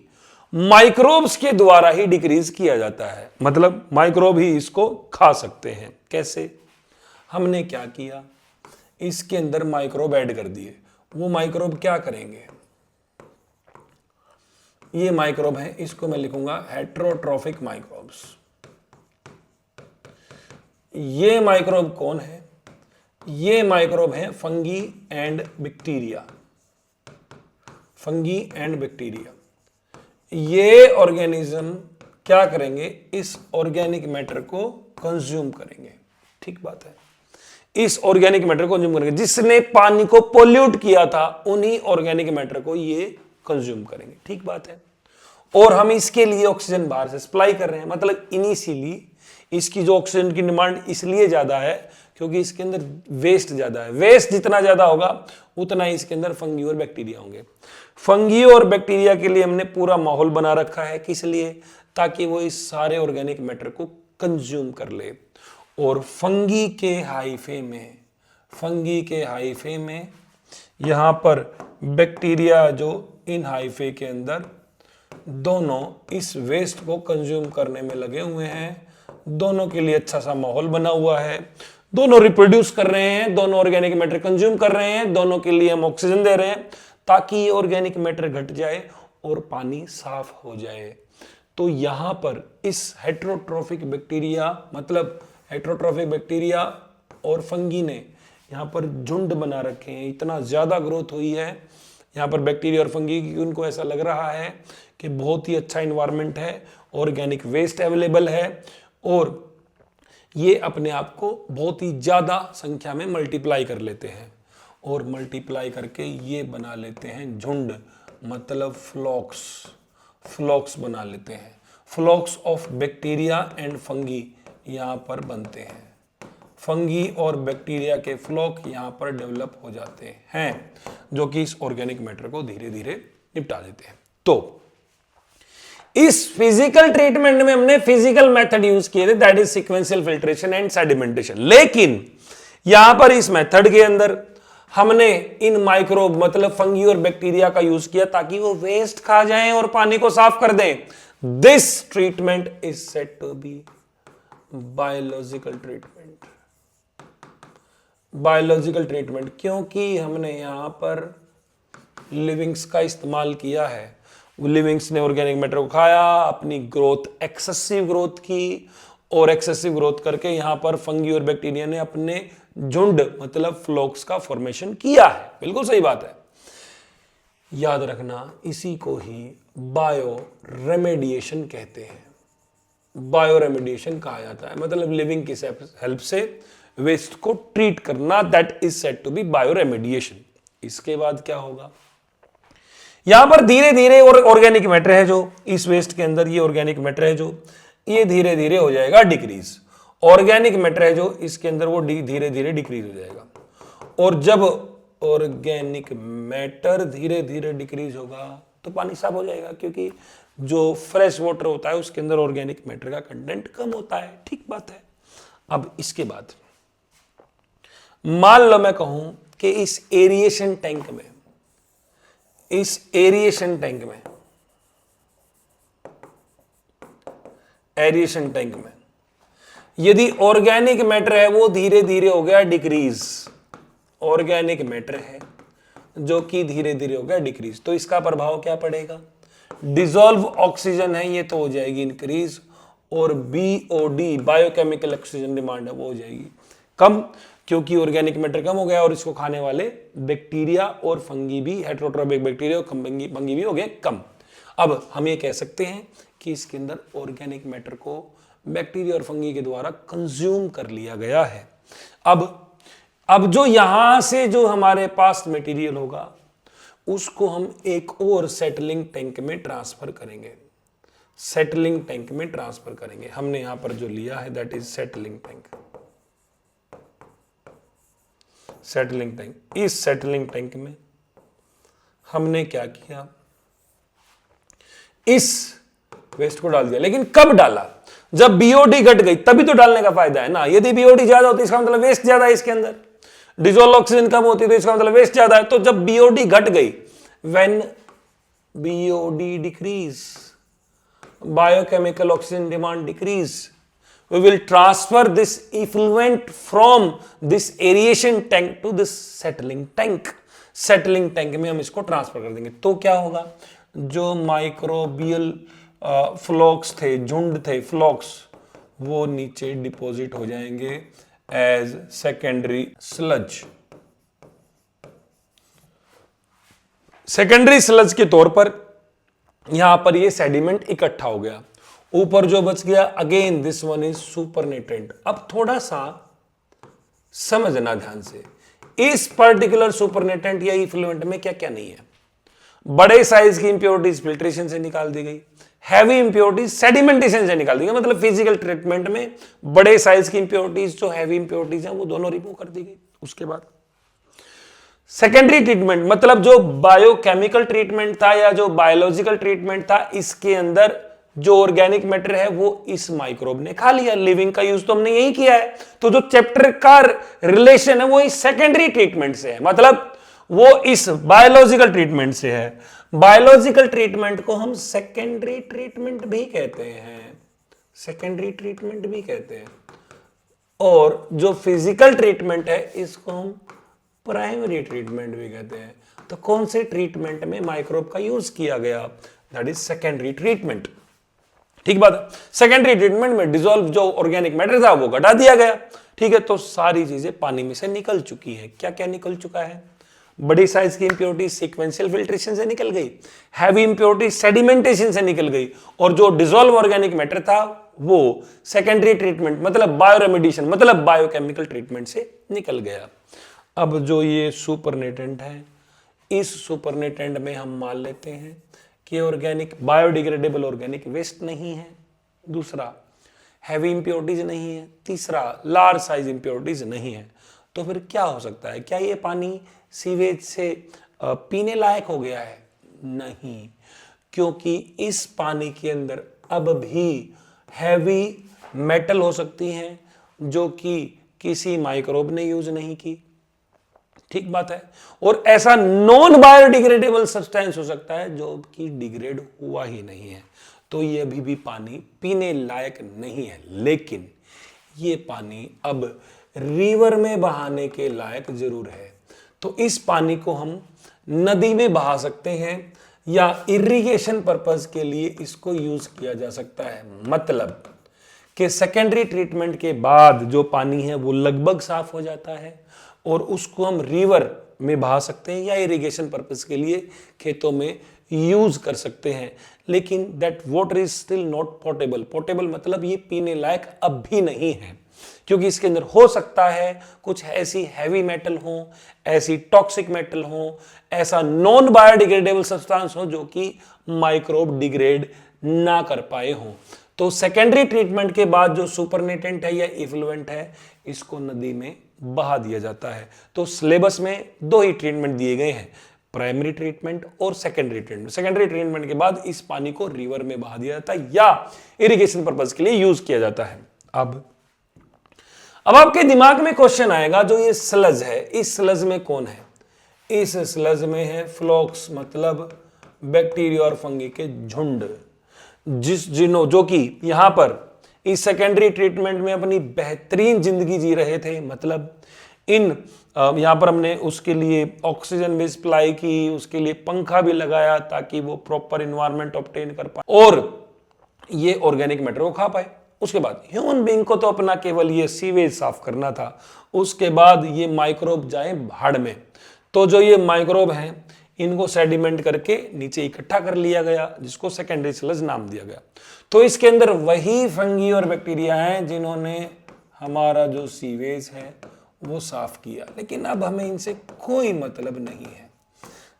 माइक्रोब्स के द्वारा ही डिक्रीज किया जाता है। मतलब माइक्रोब ही इसको खा सकते हैं। कैसे? हमने क्या किया, इसके अंदर माइक्रोब ऐड कर दिए। वो माइक्रोब क्या करेंगे? ये माइक्रोब है, इसको मैं लिखूंगा हेट्रोट्रॉफिक माइक्रोब्स। ये माइक्रोब कौन है? ये माइक्रोब है fungi and bacteria. Fungi and bacteria ये ऑर्गेनिज्म क्या करेंगे? इस ऑर्गेनिक मैटर को कंज्यूम करेंगे। ठीक बात है। इस ऑर्गेनिक मैटर को कंज्यूम करेंगे। जिसने पानी को पोल्यूट किया था, उन्हीं ऑर्गेनिक मैटर को ये कंज्यूम करेंगे। ठीक बात है। और हम इसके लिए ऑक्सीजन बाहर से सप्लाई कर रहे हैं। मतलब इनिशियली इसकी जो ऑक्सीजन की डिमांड इसलिए ज्यादा है क्योंकि इसके अंदर वेस्ट ज्यादा है। वेस्ट जितना ज्यादा होगा उतना ही इसके अंदर फंगी और बैक्टीरिया होंगे। फंगी और बैक्टीरिया के लिए हमने पूरा माहौल बना रखा है। किस लिए? ताकि वो इस सारे ऑर्गेनिक मैटर को कंज्यूम कर ले। और फंगी के हाइफे में यहां पर बैक्टीरिया जो इन हाइफे के अंदर दोनों इस वेस्ट को कंज्यूम करने में लगे हुए हैं। दोनों के लिए अच्छा सा माहौल बना हुआ है। दोनों रिप्रोड्यूस कर रहे हैं, दोनों ऑर्गेनिक मैटर कंज्यूम कर रहे हैं, दोनों के लिए हम ऑक्सीजन दे रहे हैं ताकि ये ऑर्गेनिक मैटर घट जाए और पानी साफ हो जाए। तो यहां पर इस हेट्रोट्रॉफिक बैक्टीरिया और फंगी ने यहां पर झुंड बना रखे हैं। इतना ज्यादा ग्रोथ हुई है यहां पर बैक्टीरिया और फंगी की, उनको ऐसा लग रहा है कि बहुत ही अच्छा इन्वायरमेंट है, ऑर्गेनिक वेस्ट अवेलेबल है और ये अपने आप को बहुत ही ज्यादा संख्या में मल्टीप्लाई कर लेते हैं और मल्टीप्लाई करके ये बना लेते हैं झुंड, मतलब फ्लॉक्स बना लेते हैं। फ्लॉक्स ऑफ बैक्टीरिया एंड फंगी यहाँ पर बनते हैं। फंगी और बैक्टीरिया के फ्लॉक यहाँ पर डेवलप हो जाते हैं, जो कि इस ऑर्गेनिक मैटर को धीरे धीरे निपटा देते हैं। तो इस फिजिकल ट्रीटमेंट में हमने फिजिकल मेथड यूज किए थे, that is sequential filtration and sedimentation. लेकिन यहां पर इस मेथड के अंदर हमने इन माइक्रोब मतलब फंगी और बैक्टीरिया का यूज किया ताकि वो वेस्ट खा जाएं और पानी को साफ कर दें। This treatment is said to be biological treatment. क्योंकि हमने यहां पर लिविंग्स का इस्तेमाल किया है। लिविंग्स ने ऑर्गेनिक मैटर को खाया, अपनी ग्रोथ एक्सेसिव ग्रोथ की और एक्सेसिव ग्रोथ करके यहां पर फंगी और बैक्टीरिया ने अपने झुंड मतलब फ्लॉक्स का फॉर्मेशन किया है। बिल्कुल सही बात है। याद रखना, इसी को ही बायो रेमेडिएशन कहते हैं। बायो रेमेडिएशन कहा जाता है, मतलब लिविंग की हेल्प से वेस्ट को ट्रीट करना, that is said to be bio remediation. इसके बाद क्या होगा? यहां पर धीरे धीरे ऑर्गेनिक मैटर है जो इस वेस्ट के अंदर, ये ऑर्गेनिक मैटर है जो ये धीरे धीरे हो जाएगा डिक्रीज। ऑर्गेनिक मैटर है जो इसके अंदर वो धीरे धीरे डिक्रीज हो जाएगा। और जब ऑर्गेनिक मैटर धीरे धीरे डिक्रीज होगा तो पानी साफ हो जाएगा, क्योंकि जो फ्रेश वाटर होता है उसके अंदर ऑर्गेनिक मैटर का कंटेंट कम होता है। ठीक बात है। अब इसके बाद मान लो मैं कहूं कि इस एरिएशन टैंक में यदि ऑर्गेनिक मैटर है वो धीरे धीरे हो गया डिक्रीज। ऑर्गेनिक मैटर है जो कि धीरे धीरे हो गया डिक्रीज। तो इसका प्रभाव क्या पड़ेगा, डिसॉल्व ऑक्सीजन है ये तो हो जाएगी इंक्रीज, और बीओडी बायोकेमिकल ऑक्सीजन डिमांड है वो हो जाएगी कम, क्योंकि ऑर्गेनिक मैटर कम हो गया और इसको खाने वाले बैक्टीरिया और फंगी भी, हेटेरोट्रोपिक बैक्टीरिया और फंगी भी हो गए कम। अब हम ये कह सकते हैं कि इसके अंदर ऑर्गेनिक मैटर को बैक्टीरिया और फंगी के द्वारा कंज्यूम कर लिया गया है। अब जो यहां से जो हमारे पास मटेरियल होगा उसको हम एक और सेटलिंग टैंक में ट्रांसफर करेंगे, सेटलिंग टैंक में ट्रांसफर करेंगे। हमने यहां पर जो लिया है that is settling tank, settling tank. इस सेटलिंग टैंक में हमने क्या किया, इस वेस्ट को डाल दिया, लेकिन कब डाला, जब बीओडी घट गई तभी तो डालने का फायदा है ना। यदि बीओडी ज्यादा होती इसका मतलब वेस्ट ज्यादा है, इसके अंदर डिसॉल्व ऑक्सीजन कम होती तो इसका मतलब वेस्ट ज्यादा है। तो जब बीओडी घट गई, when BOD decrease, biochemical oxygen demand decrease, we will transfer this effluent from this aeration tank to this settling tank। settling tank में हम इसको ट्रांसफर कर देंगे। तो क्या होगा, जो माइक्रोबियल फ्लॉक्स थे, झुंड थे फ्लॉक्स, वो नीचे डिपॉजिट हो जाएंगे as secondary sludge. Secondary sludge के तौर पर यहां पर ये सेडिमेंट इकट्ठा हो गया, ऊपर जो बच गया again this one is supernatant. अब थोड़ा सा समझना ध्यान से, इस पर्टिकुलर सुपरनेटेंट या इफ्लुएंट में क्या क्या नहीं है। बड़े साइज की इंप्योरिटीज फिल्ट्रेशन से निकाल दी गई, हैवी इंप्योरिटीज सेडिमेंटेशन से निकाल दी गई, मतलब फिजिकल ट्रीटमेंट में बड़े साइज की इंप्योरिटीज जो हैवी इंप्योरिटीज हैं वो दोनों रिमूव कर दी गई। उसके बाद सेकेंडरी ट्रीटमेंट, मतलब जो बायोकेमिकल ट्रीटमेंट था या जो बायोलॉजिकल ट्रीटमेंट था, इसके अंदर जो ऑर्गेनिक मैटर है वो इस माइक्रोब ने खा लिया। लिविंग का यूज तो हमने यही किया है, तो जो चैप्टर का रिलेशन है वो इस सेकेंडरी ट्रीटमेंट से है, मतलब वो इस बायोलॉजिकल ट्रीटमेंट से है। बायोलॉजिकल ट्रीटमेंट को हम सेकेंडरी ट्रीटमेंट भी कहते हैं, सेकेंडरी ट्रीटमेंट भी कहते हैं, और जो फिजिकल ट्रीटमेंट है इसको हम प्राइमरी ट्रीटमेंट भी कहते हैं। तो कौन से ट्रीटमेंट में माइक्रोब का यूज किया गया, दैट इज सेकेंडरी ट्रीटमेंट। ठीक बात है, सेकेंडरी ट्रीटमेंट में डिसॉल्व जो ऑर्गेनिक मैटर था वो घटा दिया गया। ठीक है, तो सारी चीजें पानी में से निकल चुकी है। क्या क्या निकल चुका है, बड़ी साइज की इंप्योरिटी सीक्वेंशियल फिल्ट्रेशन से निकल गई, हैवी इंप्योरिटी सेडिमेंटेशन से निकल गई, और जो डिसॉल्व ऑर्गेनिक मैटर था वो सेकेंडरी ट्रीटमेंट मतलब बायोरेमेडिएशन मतलब बायोकेमिकल ट्रीटमेंट से निकल गया। अब जो ये सुपरनेटेंट है, इस सुपरनेटेंट में हम मान लेते हैं कि ऑर्गेनिक बायोडिग्रेडेबल ऑर्गेनिक वेस्ट नहीं है, दूसरा हैवी इंप्योरिटीज नहीं है, तीसरा लार्ज साइज इंप्योरिटीज नहीं है। तो फिर क्या हो सकता है, क्या ये पानी सीवेज से पीने लायक हो गया है? नहीं, क्योंकि इस पानी के अंदर अब भी हैवी मेटल हो सकती हैं जो कि किसी माइक्रोब ने यूज नहीं की। ठीक बात है, और ऐसा नॉन बायोडिग्रेडेबल सब्सटेंस हो सकता है जो कि डिग्रेड हुआ ही नहीं है, तो ये अभी भी पानी पीने लायक नहीं है। लेकिन ये पानी अब रिवर में बहाने के लायक जरूर है। तो इस पानी को हम नदी में बहा सकते हैं या इरिगेशन पर्पस के लिए इसको यूज किया जा सकता है। मतलब कि सेकेंडरी ट्रीटमेंट के बाद जो पानी है वो लगभग साफ हो जाता है और उसको हम रिवर में बहा सकते हैं या इरिगेशन पर्पस के लिए खेतों में यूज कर सकते हैं। लेकिन that water is still not portable. Portable मतलब ये पीने लायक अब भी नहीं है, क्योंकि इसके अंदर हो सकता है कुछ ऐसी हैवी मेटल हो, ऐसी टॉक्सिक मेटल हो, ऐसा नॉन बायोडिग्रेडेबल सब्सटेंस हो जो कि माइक्रोब डिग्रेड ना कर पाए हो। तो सेकेंडरी ट्रीटमेंट के बाद जो सुपरनेटेंट है या इफ्लुएंट है, इसको नदी में बहा दिया जाता है। तो सिलेबस में दो ही ट्रीटमेंट दिए गए हैं, प्राइमरी ट्रीटमेंट और सेकेंडरी ट्रीटमेंट। सेकेंडरी ट्रीटमेंट के बाद इस पानी को रिवर में बहा दिया जाता है या इरिगेशन पर्पस के लिए यूज किया जाता है। अब आपके दिमाग में क्वेश्चन आएगा, जो ये स्लज है, इस स्लज में कौन है? इस स्लज में है फ्लॉक्स, मतलब बैक्टीरिया और फंगी के झुंड, जो कि यहां पर इस सेकेंडरी ट्रीटमेंट में अपनी बेहतरीन जिंदगी जी रहे थे। मतलब इन यहाँ पर हमने उसके लिए ऑक्सीजन भी सप्लाई की, उसके लिए पंखा भी लगाया ताकि वो प्रॉपर इन्वायरमेंट ऑब्टेन कर पाए और ये ऑर्गेनिक मैटर को खा पाए। उसके बाद ह्यूमन बीइंग को तो अपना केवल ये सीवेज साफ करना था, उसके बाद ये माइक्रोब जाए भाड़ में। तो जो ये माइक्रोब हैं इनको सेडिमेंट करके नीचे इकट्ठा कर लिया गया, जिसको सेकेंडरी स्लज नाम दिया गया। तो इसके अंदर वही फंगी और बैक्टीरिया हैं जिन्होंने हमारा जो सीवेज है वो साफ किया, लेकिन अब हमें इनसे कोई मतलब नहीं है।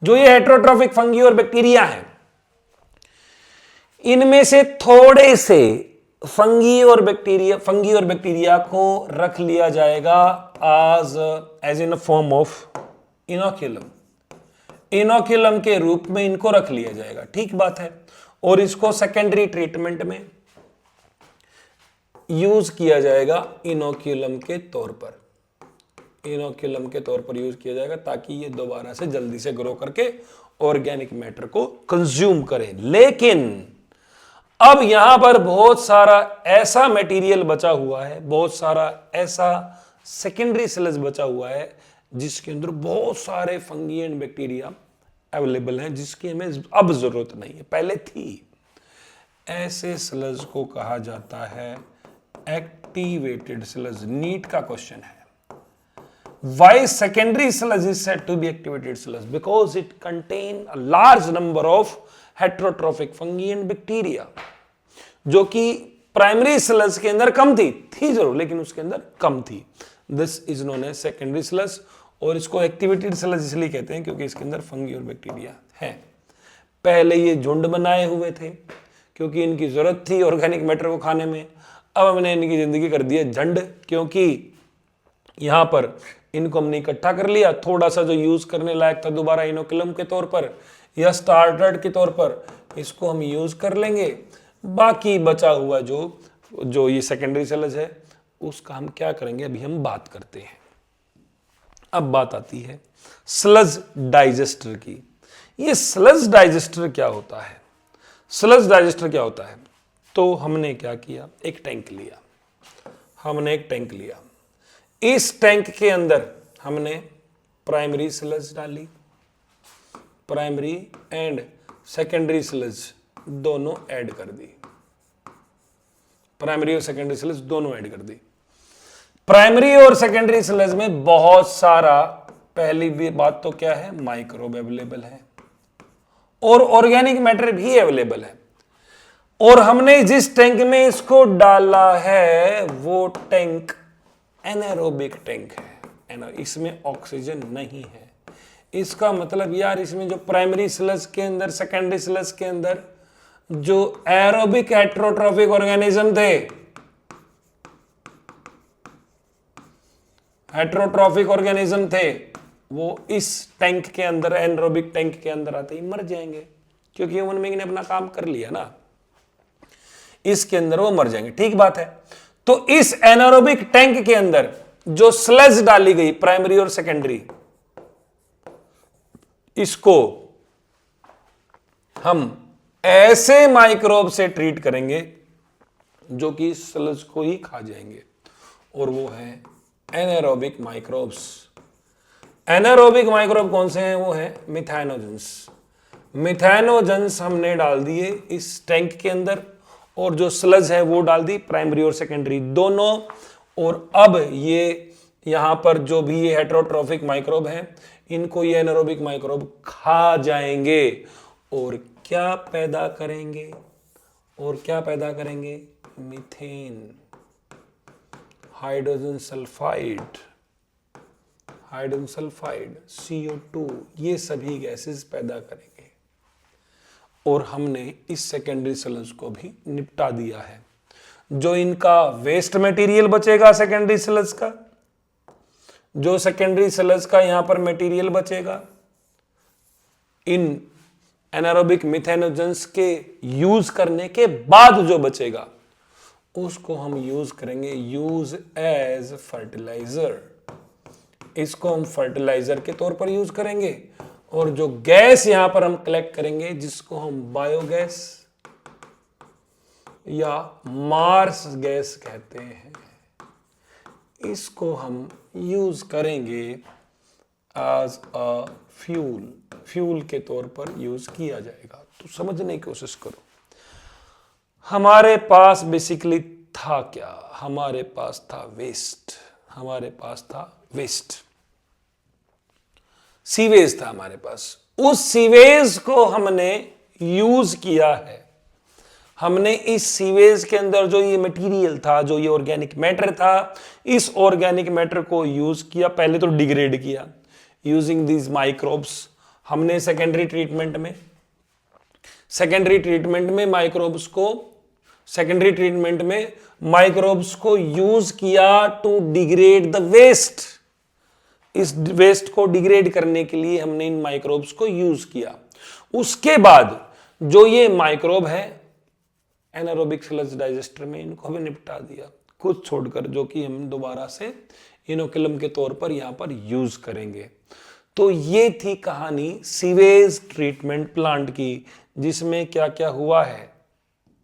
जो ये हेटेरोट्रॉफिक फंगी और बैक्टीरिया हैं, इनमें से थोड़े से फंगी और बैक्टीरिया को रख लिया जाएगा as in form of inoculum के रूप में इनको रख लिया जाएगा, ठीक बात है। और इसको सेकेंडरी ट्रीटमेंट में यूज किया जाएगा इनोक्यूलम के तौर पर यूज किया जाएगा ताकि ये दोबारा से जल्दी से ग्रो करके ऑर्गेनिक मैटर को कंज्यूम करें। लेकिन अब यहां पर बहुत सारा ऐसा मटेरियल बचा हुआ है, बहुत सारा ऐसा सेकेंडरी सेल्स बचा हुआ है जिसके अंदर बहुत सारे फंगी एंड बैक्टीरिया अवेलेबल हैं, जिसकी हमें अब जरूरत नहीं है, पहले थी। ऐसे सेल्स को कहा जाता है एक्टिवेटेड सेल्स। नीट का क्वेश्चन है, why secondary sludge is said to be activated sludge? Because it contain a large number of heterotrophic fungi and bacteria, जो कि प्राइमरी स्लज के अंदर कम थी जरूर, लेकिन उसके अंदर कम थी। This is known as secondary sludge, और इसको एक्टिवेटेड स्लज इसलिए कहते हैं क्योंकि इसके अंदर फंगी और बैक्टीरिया है। पहले ये झुंड बनाए हुए थे क्योंकि इनकी जरूरत थी ऑर्गेनिक मैटर को खाने में। अब हमने इनकी जिंदगी कर दी है झंड, क्योंकि यहां पर इनको हमने इकट्ठा कर लिया, थोड़ा सा जो यूज करने लायक था दोबारा इनोकुलम के तौर पर या स्टार्टर के तौर पर इसको हम यूज कर लेंगे। बाकी बचा हुआ जो ये सेकेंडरी सेल्स है उसका हम क्या करेंगे, अभी हम बात करते हैं। अब बात आती है स्लज डाइजेस्टर की। ये स्लज डाइजेस्टर क्या होता है? स्लज डाइजेस्टर क्या होता है? तो हमने क्या किया, एक टैंक लिया। इस टैंक के अंदर हमने प्राइमरी स्लज डाली, प्राइमरी एंड सेकेंडरी स्लज दोनों ऐड कर दी, प्राइमरी और सेकेंडरी स्लज दोनों ऐड कर दी। प्राइमरी और सेकेंडरी स्लज में बहुत सारा, पहली भी बात तो क्या है, माइक्रोब अवेलेबल है और ऑर्गेनिक मैटर भी अवेलेबल है। और हमने जिस टैंक में इसको डाला है वो टैंक एनारोबिक टैंक है, इसमें ऑक्सीजन नहीं है। इसका मतलब यार इसमें जो प्राइमरी स्लज के अंदर, सेकेंडरी स्लज के अंदर जो एरोबिक हेटेरोट्रॉफिक ऑर्गेनिज्म थे, हेटेरोट्रॉफिक ऑर्गेनिज्म थे, वो इस टैंक के अंदर, एनारोबिक टैंक के अंदर आते ही मर जाएंगे, क्योंकि ह्यूमन बीइंग ने अपना काम कर लिया ना, इसके अंदर वो मर जाएंगे, ठीक बात है। तो इस एनारोबिक टैंक के अंदर जो स्लज डाली गई प्राइमरी और सेकेंडरी, इसको हम ऐसे माइक्रोब से ट्रीट करेंगे जो कि स्लज को ही खा जाएंगे, और वो है एनारोबिक माइक्रोब्स। एनारोबिक माइक्रोब कौन से हैं? वो है मिथाइनोजेंस। मिथाइनोजेंस हमने डाल दिए इस टैंक के अंदर, और जो स्लज है वो डाल दी प्राइमरी और सेकेंडरी दोनों। और अब ये यहां पर जो भी ये हेटेरोट्रॉफिक माइक्रोब हैं, इनको ये एनारोबिक माइक्रोब खा जाएंगे और क्या पैदा करेंगे? मीथेन, हाइड्रोजन सल्फाइड, CO2, ये सभी गैसेस पैदा करेंगे। और हमने इस सेकेंडरी सेल्स को भी निपटा दिया है। जो इनका वेस्ट मटेरियल बचेगा सेकेंडरी सेल्स का, जो सेकेंडरी सेल्स का यहां पर मटेरियल बचेगा, इन एनारोबिक मिथेनोजेंस के यूज करने के बाद जो बचेगा उसको हम यूज करेंगे, यूज एज फर्टिलाइजर। इसको हम फर्टिलाइजर के तौर पर यूज करेंगे। और जो गैस यहां पर हम कलेक्ट करेंगे, जिसको हम बायोगैस या मार्स गैस कहते हैं, इसको हम यूज करेंगे एज अ फ्यूल के तौर पर यूज किया जाएगा। तो समझने की कोशिश करो, हमारे पास बेसिकली था क्या, हमारे पास था वेस्ट, हमारे पास था वेस्ट, सीवेज था हमारे पास। उस सीवेज को हमने यूज किया है, हमने इस सीवेज के अंदर जो ये मटेरियल था, जो ये ऑर्गेनिक मैटर था, इस ऑर्गेनिक मैटर को यूज किया, पहले तो डिग्रेड किया यूजिंग दीज माइक्रोब्स। हमने सेकेंडरी ट्रीटमेंट में माइक्रोब्स को यूज किया टू डिग्रेड द वेस्ट। इस वेस्ट को डिग्रेड करने के लिए हमने इन माइक्रोब्स को यूज किया। उसके बाद जो ये माइक्रोब है एनारोबिक स्लज डाइजेस्टर में, इनको हमें निपटा दिया, कुछ छोड़कर, जो कि हम दोबारा से इनोकुलम के तौर पर यहां पर यूज करेंगे। तो ये थी कहानी सीवेज ट्रीटमेंट प्लांट की, जिसमें क्या क्या हुआ है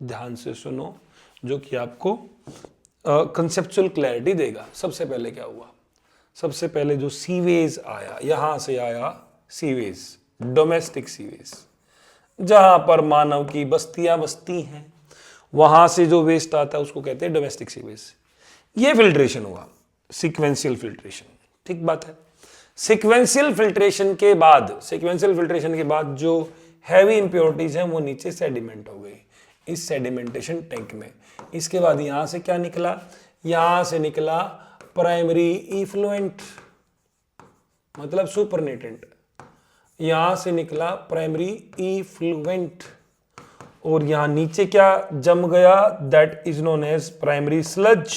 ध्यान से सुनो, जो कि आपको कंसेप्चुअल क्लैरिटी देगा। सबसे पहले क्या हुआ, सबसे पहले जो सीवेज आया, यहां से आया सीवेज, डोमेस्टिक सीवेज, जहां पर मानव की बस्तियां बसती हैं, वहां से जो वेस्ट आता है उसको कहते हैं डोमेस्टिक सीवेज। ये फिल्ट्रेशन हुआ, सीक्वेंशियल फिल्ट्रेशन, ठीक बात है। सीक्वेंशियल फिल्ट्रेशन के बाद जो हैवी इंप्योरिटीज हैं वो नीचे सेडिमेंट हो गई इस सेडिमेंटेशन टैंक में। इसके बाद यहां से क्या निकला, यहां से निकला प्राइमरी इफ्लुएंट, मतलब सुपरनेटेंट, यहां से निकला प्राइमरी इफ्लुएंट, और यहां नीचे क्या जम गया, that is known as primary sludge.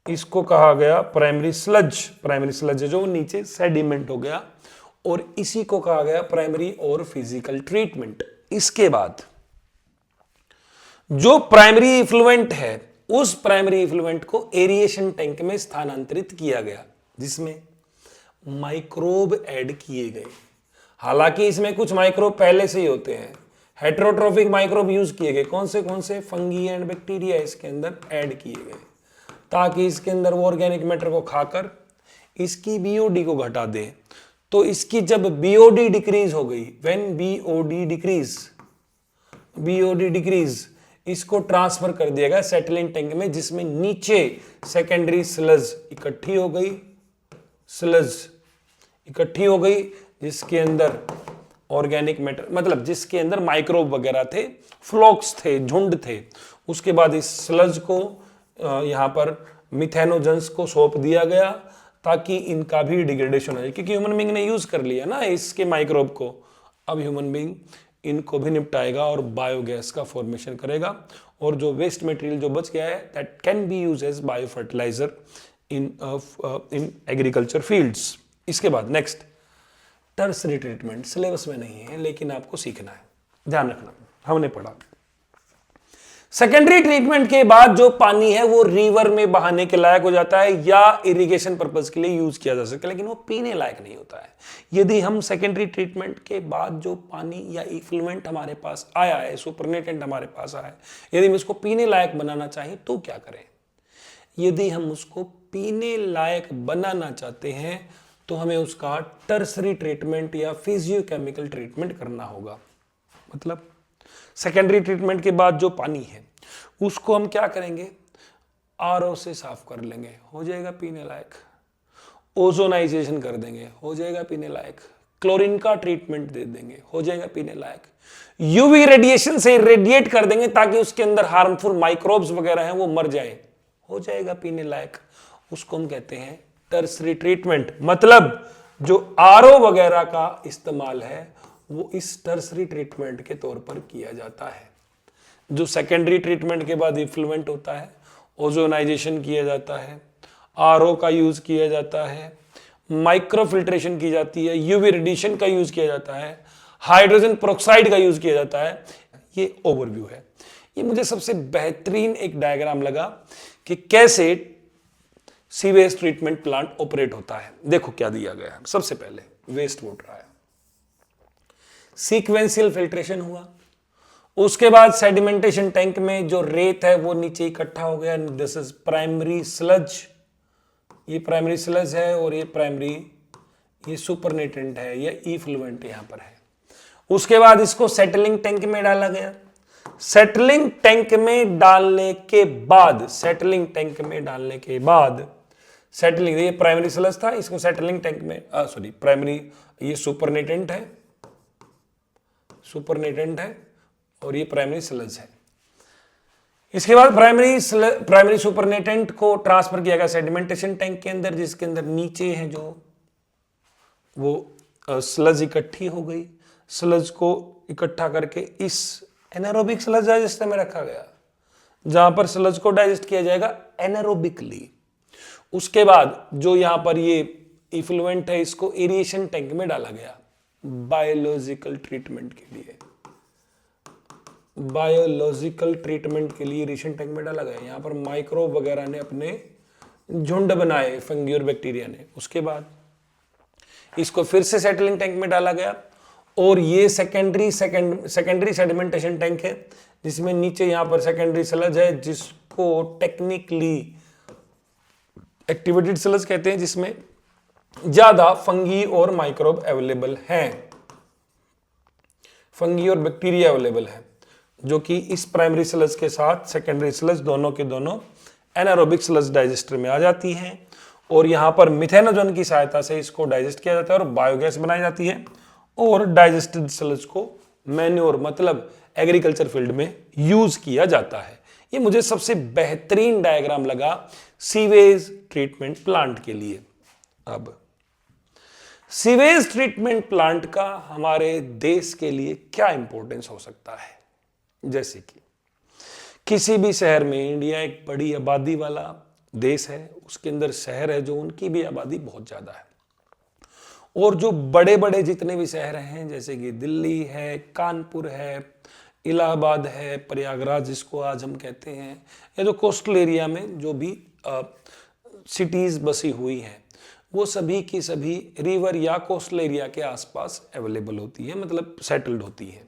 इसको कहा गया प्राइमरी स्लज है जो नीचे सेडिमेंट हो गया, और इसी को कहा गया प्राइमरी और फिजिकल ट्रीटमेंट। इसके बाद जो प्राइमरी इफ्लुएंट है, उस प्राइमरी इफ्लुएंट को एरिएशन टैंक में स्थानांतरित किया गया, जिसमें माइक्रोब ऐड किए गए। हालांकि इसमें कुछ माइक्रोब पहले से ही होते हैं, हेटेरोट्रोफिक माइक्रोब यूज किए गए। कौन से फंगी एंड बैक्टीरिया इसके अंदर ऐड किए गए, ताकि इसके अंदर वो ऑर्गेनिक मैटर को खाकर इसकी बीओडी को घटा दे। तो इसकी जब बीओडी डिक्रीज हो गई, व्हेन बीओडी डिक्रीज, इसको ट्रांसफर कर दिया गया सेटलिंग टैंक में, जिसमें नीचे सेकेंडरी स्लज इकट्ठी हो गई, जिसके अंदर ऑर्गेनिक मैटर, मतलब जिसके अंदर माइक्रोब वगैरह थे, फ्लॉक्स थे, झुंड थे। उसके बाद इस स्लज को यहां पर मिथेनोजेंस को सौंप दिया गया, ताकि इनका भी डिग्रेडेशन हो जाए, क्योंकि ह्यूमन बीइंग ने यूज कर लिया ना इसके माइक्रोब को। अब ह्यूमन बीइंग इनको भी निपटाएगा और बायोगैस का फॉर्मेशन करेगा, और जो वेस्ट मटेरियल जो बच गया है, that can be use as bio fertiliser in agriculture fields. इसके बाद नेक्स्ट टर्सरी ट्रीटमेंट, सिलेबस में नहीं है लेकिन आपको सीखना है, ध्यान रखना, हमने पढ़ा। सेकेंडरी ट्रीटमेंट के बाद जो पानी है वो रिवर में बहाने के लायक हो जाता है या इरिगेशन पर्पस के लिए यूज किया जा सकता है, लेकिन वो पीने लायक नहीं होता है। यदि हम सेकेंडरी ट्रीटमेंट के बाद जो पानी या इफ्लुएंट हमारे पास आया है, सुपरनेटेंट हमारे पास आया है, यदि हम इसको पीने लायक बनाना चाहें तो क्या करें। यदि हम उसको पीने लायक बनाना चाहते हैं तो हमें उसका टर्सरी ट्रीटमेंट या फिजियोकेमिकल ट्रीटमेंट करना होगा। मतलब सेकेंडरी ट्रीटमेंट के बाद जो पानी है उसको हम क्या करेंगे, आरओ से साफ कर लेंगे, हो जाएगा पीने लायक। ओजोनाइजेशन कर देंगे, हो जाएगा पीने लायक। क्लोरीन का ट्रीटमेंट दे देंगे, हो जाएगा पीने लायक। यूवी रेडिएशन से रेडिएट कर देंगे ताकि उसके अंदर हार्मफुल माइक्रोब्स वगैरह हैं वो मर जाए, हो जाएगा पीने लायक। उसको हम कहते हैं टर्सरी ट्रीटमेंट। मतलब जो आरओ वगैरह का इस्तेमाल है वो इस टर्सरी ट्रीटमेंट के तौर पर किया जाता है। जो सेकेंडरी ट्रीटमेंट के बाद इफ्लुएंट होता है, ओजोनाइजेशन किया जाता है, आरओ का यूज किया जाता है, माइक्रोफिल्ट्रेशन की जाती है, यूवी रेडिएशन का यूज किया जाता है, हाइड्रोजन पेरोक्साइड का यूज किया जाता है। ये ओवरव्यू है। ये मुझे सबसे बेहतरीन एक डायग्राम लगा कि कैसे सीवेज ट्रीटमेंट प्लांट ऑपरेट होता है। देखो क्या दिया गया है। सबसे पहले वेस्ट वाटर आया, सीक्वेंशियल फिल्ट्रेशन हुआ, उसके बाद सेडिमेंटेशन टैंक में जो रेत है वो नीचे इकट्ठा हो गया, दिस इज प्राइमरी स्लज, ये प्राइमरी स्लज है और ये प्राइमरी, ये सुपरनेटेंट है या इफ्लुएंट यहां पर है। उसके बाद इसको सेटलिंग टैंक में डाला गया। सेटलिंग टैंक में डालने के बाद, सेटलिंग टैंक में डालने के बाद, सेटलिंग, ये प्राइमरी स्लज था, इसको सेटलिंग टैंक में, सॉरी प्राइमरी, ये सुपरनेटेंट है, सुपरनेटेंट है और ये प्राइमरी स्लज है। इसके बाद प्राइमरी सुपरनेटेंट को ट्रांसफर किया गया सेडिमेंटेशन टैंक के अंदर, जिसके अंदर नीचे है जो वो स्लज इकट्ठी हो गई। स्लज को इकट्ठा करके इस एनारोबिक स्लज डाइजेस्टर में रखा गया, जहां पर स्लज को डाइजेस्ट किया जाएगा एनारोबिकली। उसके बाद जो यहां पर ये इफ्लुएंट है, इसको एरिएशन टैंक में डाला गया बायोलॉजिकल ट्रीटमेंट के लिए, बायोलॉजिकल ट्रीटमेंट के लिए एरिएशन टैंक में डाला गया। यहां पर माइक्रोब वगैरह ने अपने झुंड बनाए, फंगी और बैक्टीरिया ने। उसके बाद इसको फिर से सेटलिंग टैंक में डाला गया और ये सेकेंडरी सेडिमेंटेशन टैंक है, जिसमें नीचे यहां पर सेकेंडरी स्लज है, जिसको टेक्निकली एक्टिवेटेड स्लज कहते हैं, जिसमें ज्यादा फंगी और माइक्रोब अवेलेबल हैं, फंगी और बैक्टीरिया अवेलेबल है, जो कि इस प्राइमरी स्लज के साथ सेकेंडरी स्लज दोनों के दोनों एनारोबिक स्लज डाइजेस्टर में आ जाती हैं और यहां पर मिथेनोजन की सहायता से इसको डाइजेस्ट किया जाता है और बायोगैस बनाई जाती है और डाइजेस्टेड स्लज को मैन्योर मतलब एग्रीकल्चर फील्ड में यूज किया जाता है। ये मुझे सबसे बेहतरीन डायग्राम लगा सीवेज ट्रीटमेंट प्लांट के लिए। अब सीवेज ट्रीटमेंट प्लांट का हमारे देश के लिए क्या इंपॉर्टेंस हो सकता है, जैसे कि किसी भी शहर में, इंडिया एक बड़ी आबादी वाला देश है, उसके अंदर शहर है जो उनकी भी आबादी बहुत ज्यादा है, और जो बड़े बड़े जितने भी शहर हैं, जैसे कि दिल्ली है, कानपुर है, इलाहाबाद है, प्रयागराज जिसको आज हम कहते हैं, या जो कोस्टल एरिया में जो भी सिटीज बसी हुई हैं, वो सभी की सभी रिवर या कोस्टल एरिया के आसपास अवेलेबल होती है, मतलब सेटल्ड होती है।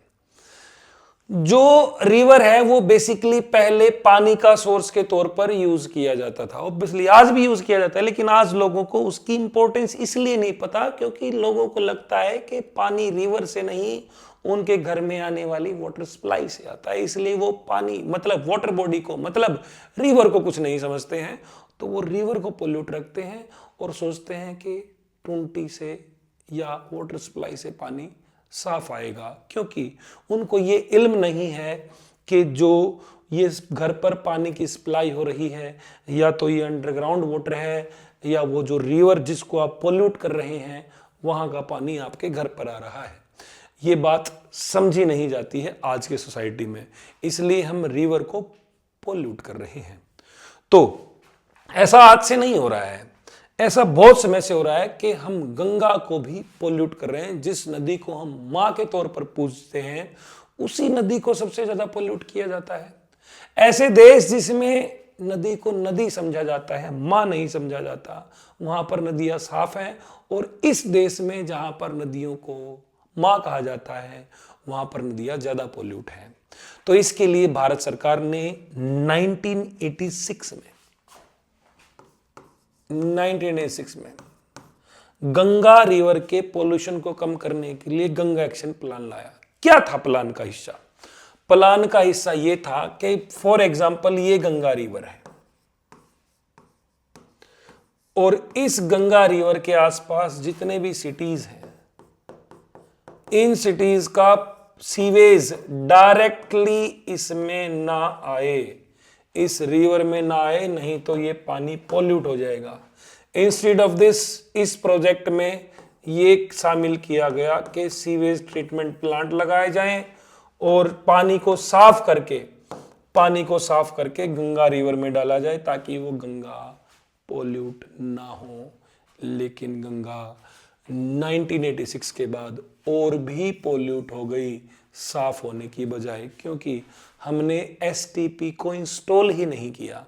जो रिवर है वो बेसिकली पहले पानी का सोर्स के तौर पर यूज किया जाता था, ऑब्वियसली आज भी यूज किया जाता है, लेकिन आज लोगों को उसकी इंपॉर्टेंस इसलिए नहीं पता क्योंकि लोगों को लगता है कि पानी रिवर से नहीं, उनके घर में आने वाली वाटर सप्लाई से आता है, इसलिए वो पानी मतलब वाटर बॉडी को मतलब रिवर को कुछ नहीं समझते हैं, तो वो रिवर को पोल्यूट रखते हैं और सोचते हैं कि टूंटी से या वाटर सप्लाई से पानी साफ आएगा, क्योंकि उनको ये इल्म नहीं है कि जो ये घर पर पानी की सप्लाई हो रही है या तो ये अंडरग्राउंड वाटर है या वो जो रिवर जिसको आप पोल्यूट कर रहे हैं वहां का पानी आपके घर पर आ रहा है। ये बात समझी नहीं जाती है आज के सोसाइटी में, इसलिए हम रिवर को पोल्यूट कर रहे हैं। तो ऐसा आज से नहीं हो रहा है, ऐसा बहुत समय से हो रहा है कि हम गंगा को भी पोल्यूट कर रहे हैं। जिस नदी को हम मां के तौर पर पूजते हैं उसी नदी को सबसे ज्यादा पोल्यूट किया जाता है। ऐसे देश जिसमें नदी को नदी समझा जाता है, मां नहीं समझा जाता, वहां पर नदियां साफ हैं, और इस देश में जहां पर नदियों को मां कहा जाता है वहां पर नदियां ज्यादा पोल्यूट हैं। तो इसके लिए भारत सरकार ने 1986 में गंगा रिवर के पोल्यूशन को कम करने के लिए गंगा एक्शन प्लान लाया। क्या था प्लान का हिस्सा? प्लान का हिस्सा यह था कि फॉर एग्जांपल ये गंगा रिवर है और इस गंगा रिवर के आसपास जितने भी सिटीज हैं, इन सिटीज का सीवेज डायरेक्टली इसमें ना आए, इस रिवर में ना आए, नहीं तो ये पानी पोल्यूट हो जाएगा। इंस्टेड ऑफ दिस, इस प्रोजेक्ट में ये शामिल किया गया कि सीवेज ट्रीटमेंट प्लांट लगाए जाएं और पानी को साफ करके गंगा रिवर में डाला जाए ताकि वो गंगा पोल्यूट ना हो। लेकिन गंगा 1986 के बाद और भी पोल्यूट हो गई साफ होने की बजाय, क्योंकि हमने एसटीपी को इंस्टॉल ही नहीं किया,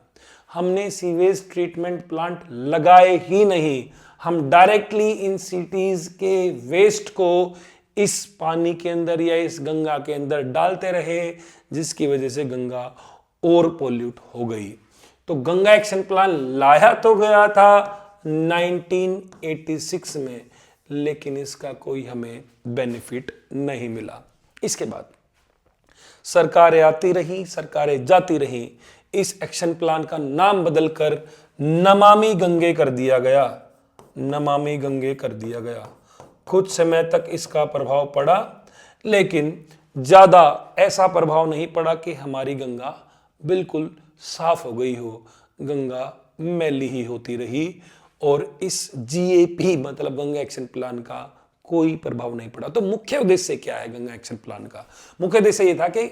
हमने सीवेज ट्रीटमेंट प्लांट लगाए ही नहीं। हम डायरेक्टली इन सिटीज के वेस्ट को इस पानी के अंदर या इस गंगा के अंदर डालते रहे, जिसकी वजह से गंगा और पोल्यूट हो गई। तो गंगा एक्शन प्लान लाया तो गया था 1986 में, लेकिन इसका कोई हमें बेनिफिट नहीं मिला। इसके बाद सरकारें आती रही, सरकारें जाती रही, इस एक्शन प्लान का नाम बदलकर नमामि गंगे कर दिया गया। नमामि गंगे कर दिया गया। कुछ समय तक इसका प्रभाव पड़ा, लेकिन ज्यादा ऐसा प्रभाव नहीं पड़ा कि हमारी गंगा बिल्कुल साफ हो गई हो। गंगा मैली ही होती रही और इस GAP मतलब गंगा एक्शन प्लान का कोई प्रभाव नहीं पड़ा। तो मुख्य उद्देश्य क्या है गंगा एक्शन प्लान का? मुख्य उद्देश्य ये था कि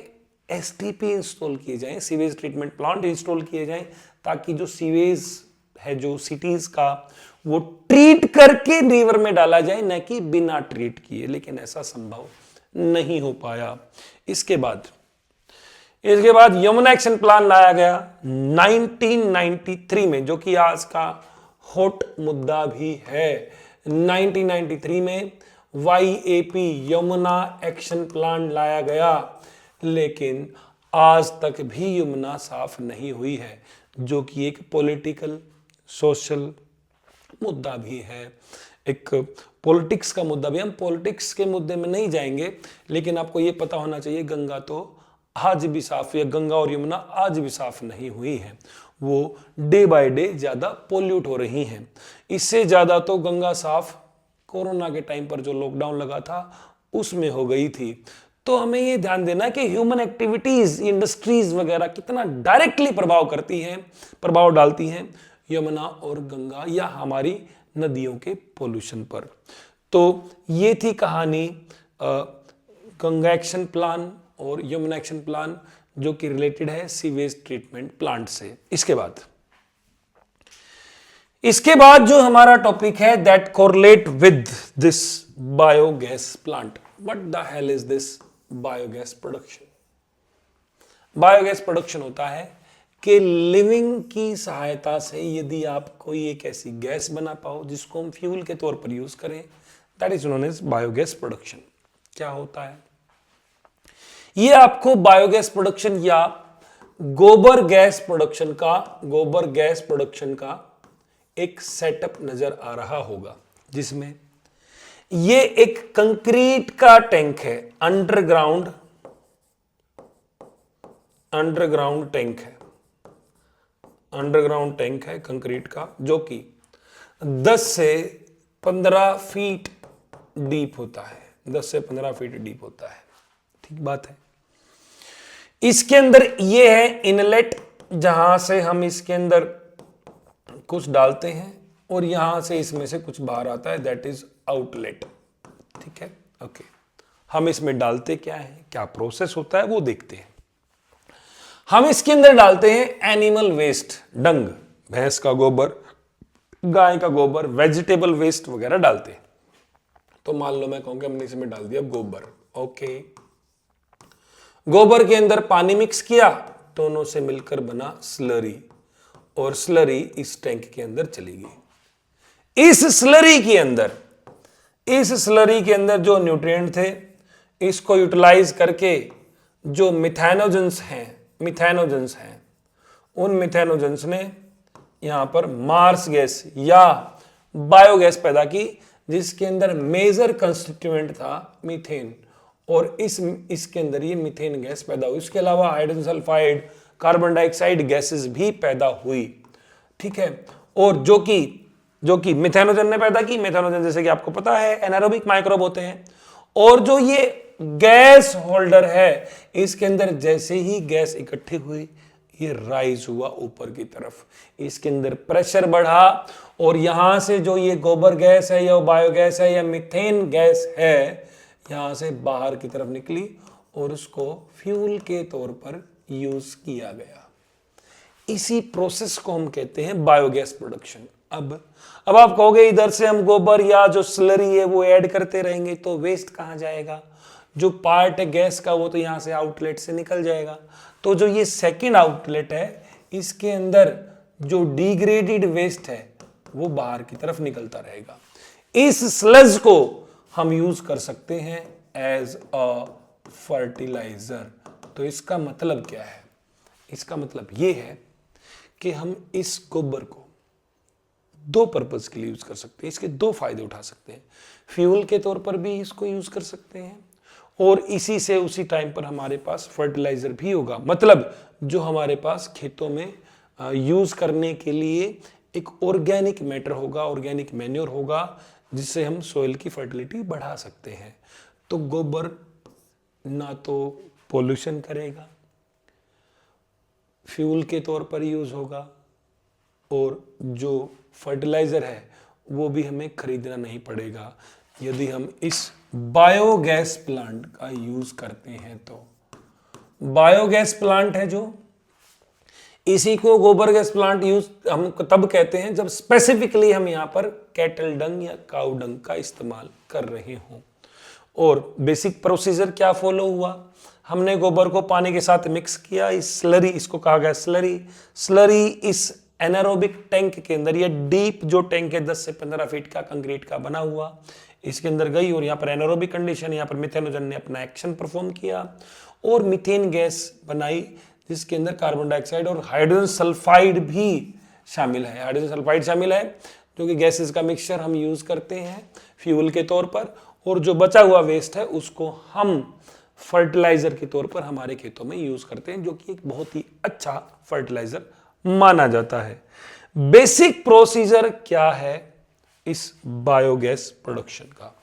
STP इंस्टॉल किए जाएं, सीवेज ट्रीटमेंट प्लांट इंस्टॉल किए जाएं, ताकि जो सीवेज है जो सिटीज का, वो ट्रीट करके रिवर में डाला जाए, न कि बिना ट्रीट किए। लेकिन ऐसा संभव नहीं हो पाया। इसके बाद यमुना एक्शन प्लान लाया गया 1993 में, जो कि आज का हॉट मुद्दा भी है। 1993 में YAP यमुना एक्शन प्लान लाया गया, लेकिन आज तक भी यमुना साफ नहीं हुई है, जो कि एक पॉलिटिकल सोशल मुद्दा भी है, एक पॉलिटिक्स का मुद्दा भी। हम पॉलिटिक्स के मुद्दे में नहीं जाएंगे, लेकिन आपको ये पता होना चाहिए गंगा तो आज भी साफ, या गंगा और यमुना आज भी साफ नहीं हुई है, वो डे बाय डे ज्यादा पोल्यूट हो रही हैं। इससे ज्यादा तो गंगा साफ कोरोना के टाइम पर जो लॉकडाउन लगा था उसमें हो गई थी। तो हमें ये ध्यान देना कि ह्यूमन एक्टिविटीज, इंडस्ट्रीज वगैरह कितना डायरेक्टली प्रभाव डालती हैं यमुना और गंगा या हमारी नदियों के पोल्यूशन पर। तो ये थी कहानी गंगा एक्शन प्लान और यमुना एक्शन प्लान, जो कि रिलेटेड है सीवेज ट्रीटमेंट प्लांट से। इसके बाद जो हमारा टॉपिक है that correlate with this biogas plant. What the hell is this biogas production? Biogas production होता है कि लिविंग की सहायता से यदि आप कोई एक ऐसी गैस बना पाओ जिसको हम फ्यूल के तौर पर यूज करें, that is known as biogas production. क्या होता है ये? आपको बायोगैस प्रोडक्शन या गोबर गैस प्रोडक्शन का एक सेटअप नजर आ रहा होगा, जिसमें ये एक कंक्रीट का टैंक है, अंडरग्राउंड टैंक है कंक्रीट का, जो कि 10 से 15 फीट डीप होता है। 10 से 15 फीट डीप होता है, ठीक बात है। इसके अंदर ये है इनलेट, जहां से हम इसके अंदर कुछ डालते हैं और यहां से इसमें से कुछ बाहर आता है, दैट इज आउटलेट। ठीक है, ओके। हम इसमें डालते क्या है, क्या प्रोसेस होता है वो देखते हैं। हम इसके अंदर डालते हैं एनिमल वेस्ट, डंग, भैंस का गोबर, गाय का गोबर, वेजिटेबल वेस्ट वगैरह डालते हैं। तो मान लो मैं कहूंगा हमने इसमें डाल दिया गोबर, ओके। गोबर के अंदर पानी मिक्स किया, दोनों से मिलकर बना स्लरी, और स्लरी इस टैंक के अंदर चली गई। इस स्लरी के अंदर जो न्यूट्रिएंट थे, इसको यूटिलाइज करके जो मिथेनोजेंस हैं, उन मिथेनोजेंस ने यहां पर मार्स गैस या बायोगैस पैदा की, जिसके अंदर मेजर कंस्टिट्यूएंट था मीथेन, और इसके अंदर ये मीथेन गैस पैदा हुई। इसके अलावा hydrogen sulphide, carbon dioxide gases भी पैदा हुई, ठीक है। और जो कि मिथेनोजन ने पैदा की। मिथेनोजन जैसे कि आपको पता है एनारोबिक माइक्रोब होते हैं, और जो ये गैस होल्डर है, इसके अंदर जैसे ही गैस इकट्ठी हुई, ये राइज हुआ ऊपर की तरफ, इसके अंदर प्रेशर बढ़ा, और यहां से जो ये गोबर गैस है या बायोगैस है या मीथेन गैस है, यहां से बाहर की तरफ निकली और उसको फ्यूल के तौर पर यूज किया गया। इसी प्रोसेस को हम कहते हैं बायोगैस प्रोडक्शन। अब आप कहोगे इधर से हम गोबर या जो स्लरी है वो ऐड करते रहेंगे तो वेस्ट कहां जाएगा? जो पार्ट है गैस का वो तो यहां से आउटलेट से निकल जाएगा। तो जो ये सेकंड आउटलेट है, इसके अंदर जो डिग्रेडेड वेस्ट है वो बाहर की तरफ निकलता रहेगा। इस स्लज को हम यूज कर सकते हैं एज अ फर्टिलाइजर। तो इसका मतलब क्या है? इसका मतलब ये है कि हम इस गोबर को दो पर्पज के लिए यूज कर सकते हैं, इसके दो फायदे उठा सकते हैं। फ्यूल के तौर पर भी इसको यूज कर सकते हैं और इसी से उसी टाइम पर हमारे पास फर्टिलाइजर भी होगा। मतलब जो हमारे पास खेतों में यूज करने के लिए एक ऑर्गेनिक मैटर होगा, ऑर्गेनिक मैन्योर होगा, जिससे हम सोइल की फर्टिलिटी बढ़ा सकते हैं। तो गोबर ना तो पोल्यूशन करेगा, फ्यूल के तौर पर यूज होगा, और जो फर्टिलाइजर है वो भी हमें खरीदना नहीं पड़ेगा यदि हम इस बायोगैस प्लांट का यूज करते हैं। तो बायोगैस प्लांट है जो, इसी को गोबर गैस प्लांट यूज हम तब कहते हैं जब स्पेसिफिकली हम यहां पर कैटल डंग या काउ डंग का इस्तेमाल कर रहे हों। और बेसिक प्रोसीजर क्या फॉलो हुआ? हमने गोबर को पानी के साथ मिक्स किया, इस स्लरी, इसको कहा गया स्लरी। स्लरी इस एनारोबिक टैंक के अंदर, या डीप जो टैंक है 10 से 15 फीट का कंक्रीट का बना हुआ, इसके अंदर गई और यहाँ पर एनारोबिक कंडीशन, यहाँ पर मिथेनोजन ने अपना एक्शन परफॉर्म किया और मीथेन गैस बनाई, जिसके अंदर कार्बन डाइऑक्साइड और हाइड्रोजन सल्फाइड भी शामिल है। हाइड्रोजन सल्फाइड शामिल है जो कि गैसेस का मिक्सचर हम यूज करते हैं फ्यूल के तौर पर, और जो बचा हुआ वेस्ट है उसको हम फर्टिलाइजर के तौर पर हमारे खेतों में यूज करते हैं, जो कि एक बहुत ही अच्छा फर्टिलाइजर माना जाता है। बेसिक प्रोसीजर क्या है इस बायोगैस प्रोडक्शन का?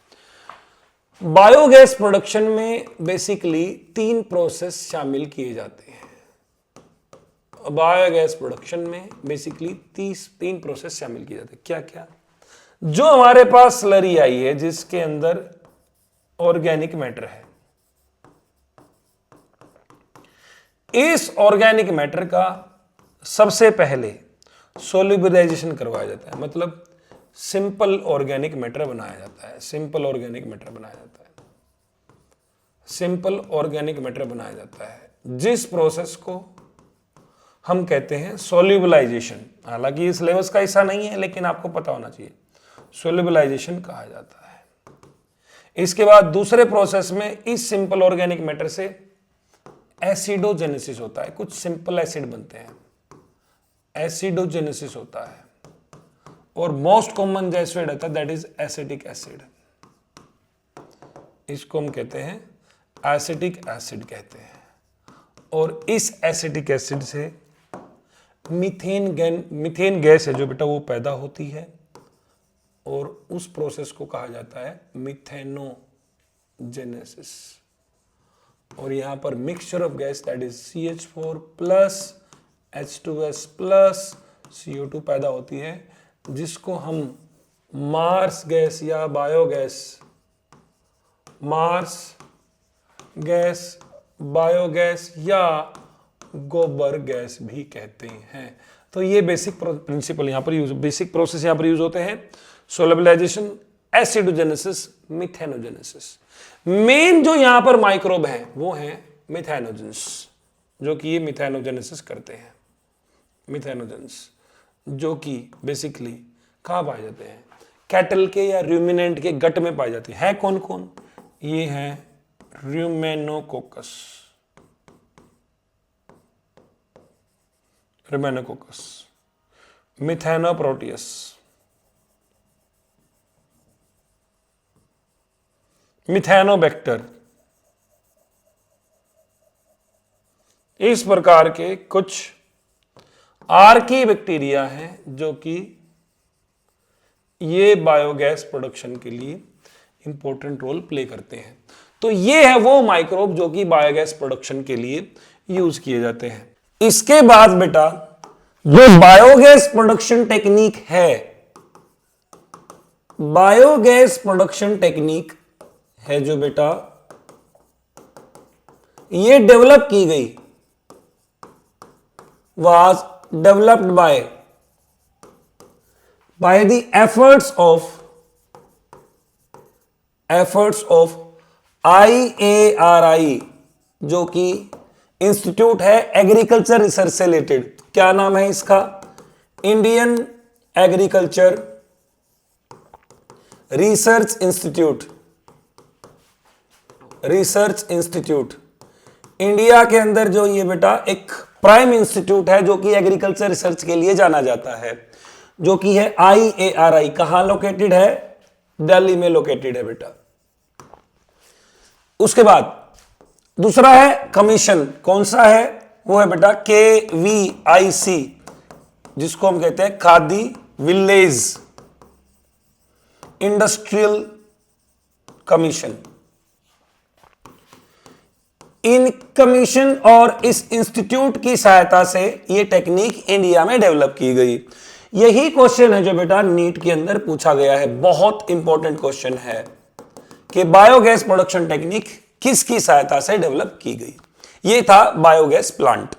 बायोगैस प्रोडक्शन में बेसिकली 3 प्रोसेस शामिल किए जाते हैं। बायोगैस प्रोडक्शन में बेसिकली 3 प्रोसेस शामिल किए जाते हैं। क्या क्या? जो हमारे पास स्लरी आई है जिसके अंदर ऑर्गेनिक मैटर है, इस ऑर्गेनिक मैटर का सबसे पहले सोल्यूबलाइजेशन करवाया जाता है। मतलब सिंपल ऑर्गेनिक मैटर बनाया जाता है। सिंपल ऑर्गेनिक मैटर बनाया जाता है। सिंपल ऑर्गेनिक मैटर बनाया जाता है, जिस प्रोसेस को हम कहते हैं सोल्यूबलाइजेशन। हालांकि ये सिलेबस का हिस्सा नहीं है, लेकिन आपको पता होना चाहिए, सोल्यूबलाइजेशन कहा जाता है। इसके बाद दूसरे प्रोसेस में इस सिंपल ऑर्गेनिक मैटर से एसिडोजेनेसिस होता है। कुछ सिंपल एसिड बनते हैं, एसिडोजेनेसिस होता है। और मोस्ट कॉमन जो एसिड होता है दैट इज एसिटिक एसिड। इसको हम कहते हैं एसिटिक एसिड कहते हैं। और इस एसिटिक एसिड से मीथेन गैस है जो बेटा वो पैदा होती है, और उस प्रोसेस को कहा जाता है मिथेनोजेनेसिस। और यहां पर mixture of gas that is CH4 plus H2S plus CO2 पैदा होती है, जिसको हम मार्स गैस या बायोगैस, मार्स गैस, बायोगैस या गोबर गैस भी कहते हैं। तो ये बेसिक प्रिंसिपल यहां पर यूज, बेसिक प्रोसेस यहां पर यूज होते हैं। सोल्यूबलाइजेशन, एसिडोजेनेसिस, मिथेनोजेनेसिस। मेन जो यहां पर माइक्रोब हैं वो हैं मिथेनोजेंस, जो कि ये मिथेनोजेनेसिस करते हैं। मिथेनोजेंस जो कि बेसिकली कहां पाए जाते हैं? कैटल के या रूमिनेंट के गट में पाए जाते हैं। कौन कौन? ये हैं रूमेनोकोकस, रूमेनोकोकस, मिथेनोप्रोटियस, मिथेनोबैक्टर। इस प्रकार के कुछ आर्की बैक्टीरिया हैं जो कि ये बायोगैस प्रोडक्शन के लिए इंपॉर्टेंट रोल प्ले करते हैं। तो ये है वो माइक्रोब जो कि बायोगैस प्रोडक्शन के लिए यूज किए जाते हैं। इसके बाद बेटा जो बायोगैस प्रोडक्शन टेक्निक है, बायोगैस प्रोडक्शन टेक्निक है जो बेटा ये डेवलप की गई, was developed by the efforts of IARI, जो कि इंस्टीट्यूट है एग्रीकल्चर रिसर्च से रिलेटेड। क्या नाम है इसका? Indian agriculture research institute. Research institute. India के अंदर जो ये बेटा एक प्राइम इंस्टीट्यूट है जो कि एग्रीकल्चर रिसर्च के लिए जाना जाता है, जो कि है IARI। कहां लोकेटेड है? दिल्ली में लोकेटेड है बेटा। उसके बाद दूसरा है कमीशन। कौन सा है? वो है बेटा KVIC, जिसको हम कहते हैं खादी विलेज इंडस्ट्रियल कमीशन। इन कमीशन और इस इंस्टीट्यूट की सहायता से यह टेक्निक इंडिया में डेवलप की गई। यही क्वेश्चन है जो बेटा नीट के अंदर पूछा गया है, बहुत इंपॉर्टेंट क्वेश्चन है कि बायोगैस प्रोडक्शन टेक्निक किसकी सहायता से डेवलप की गई। यह था बायोगैस प्लांट।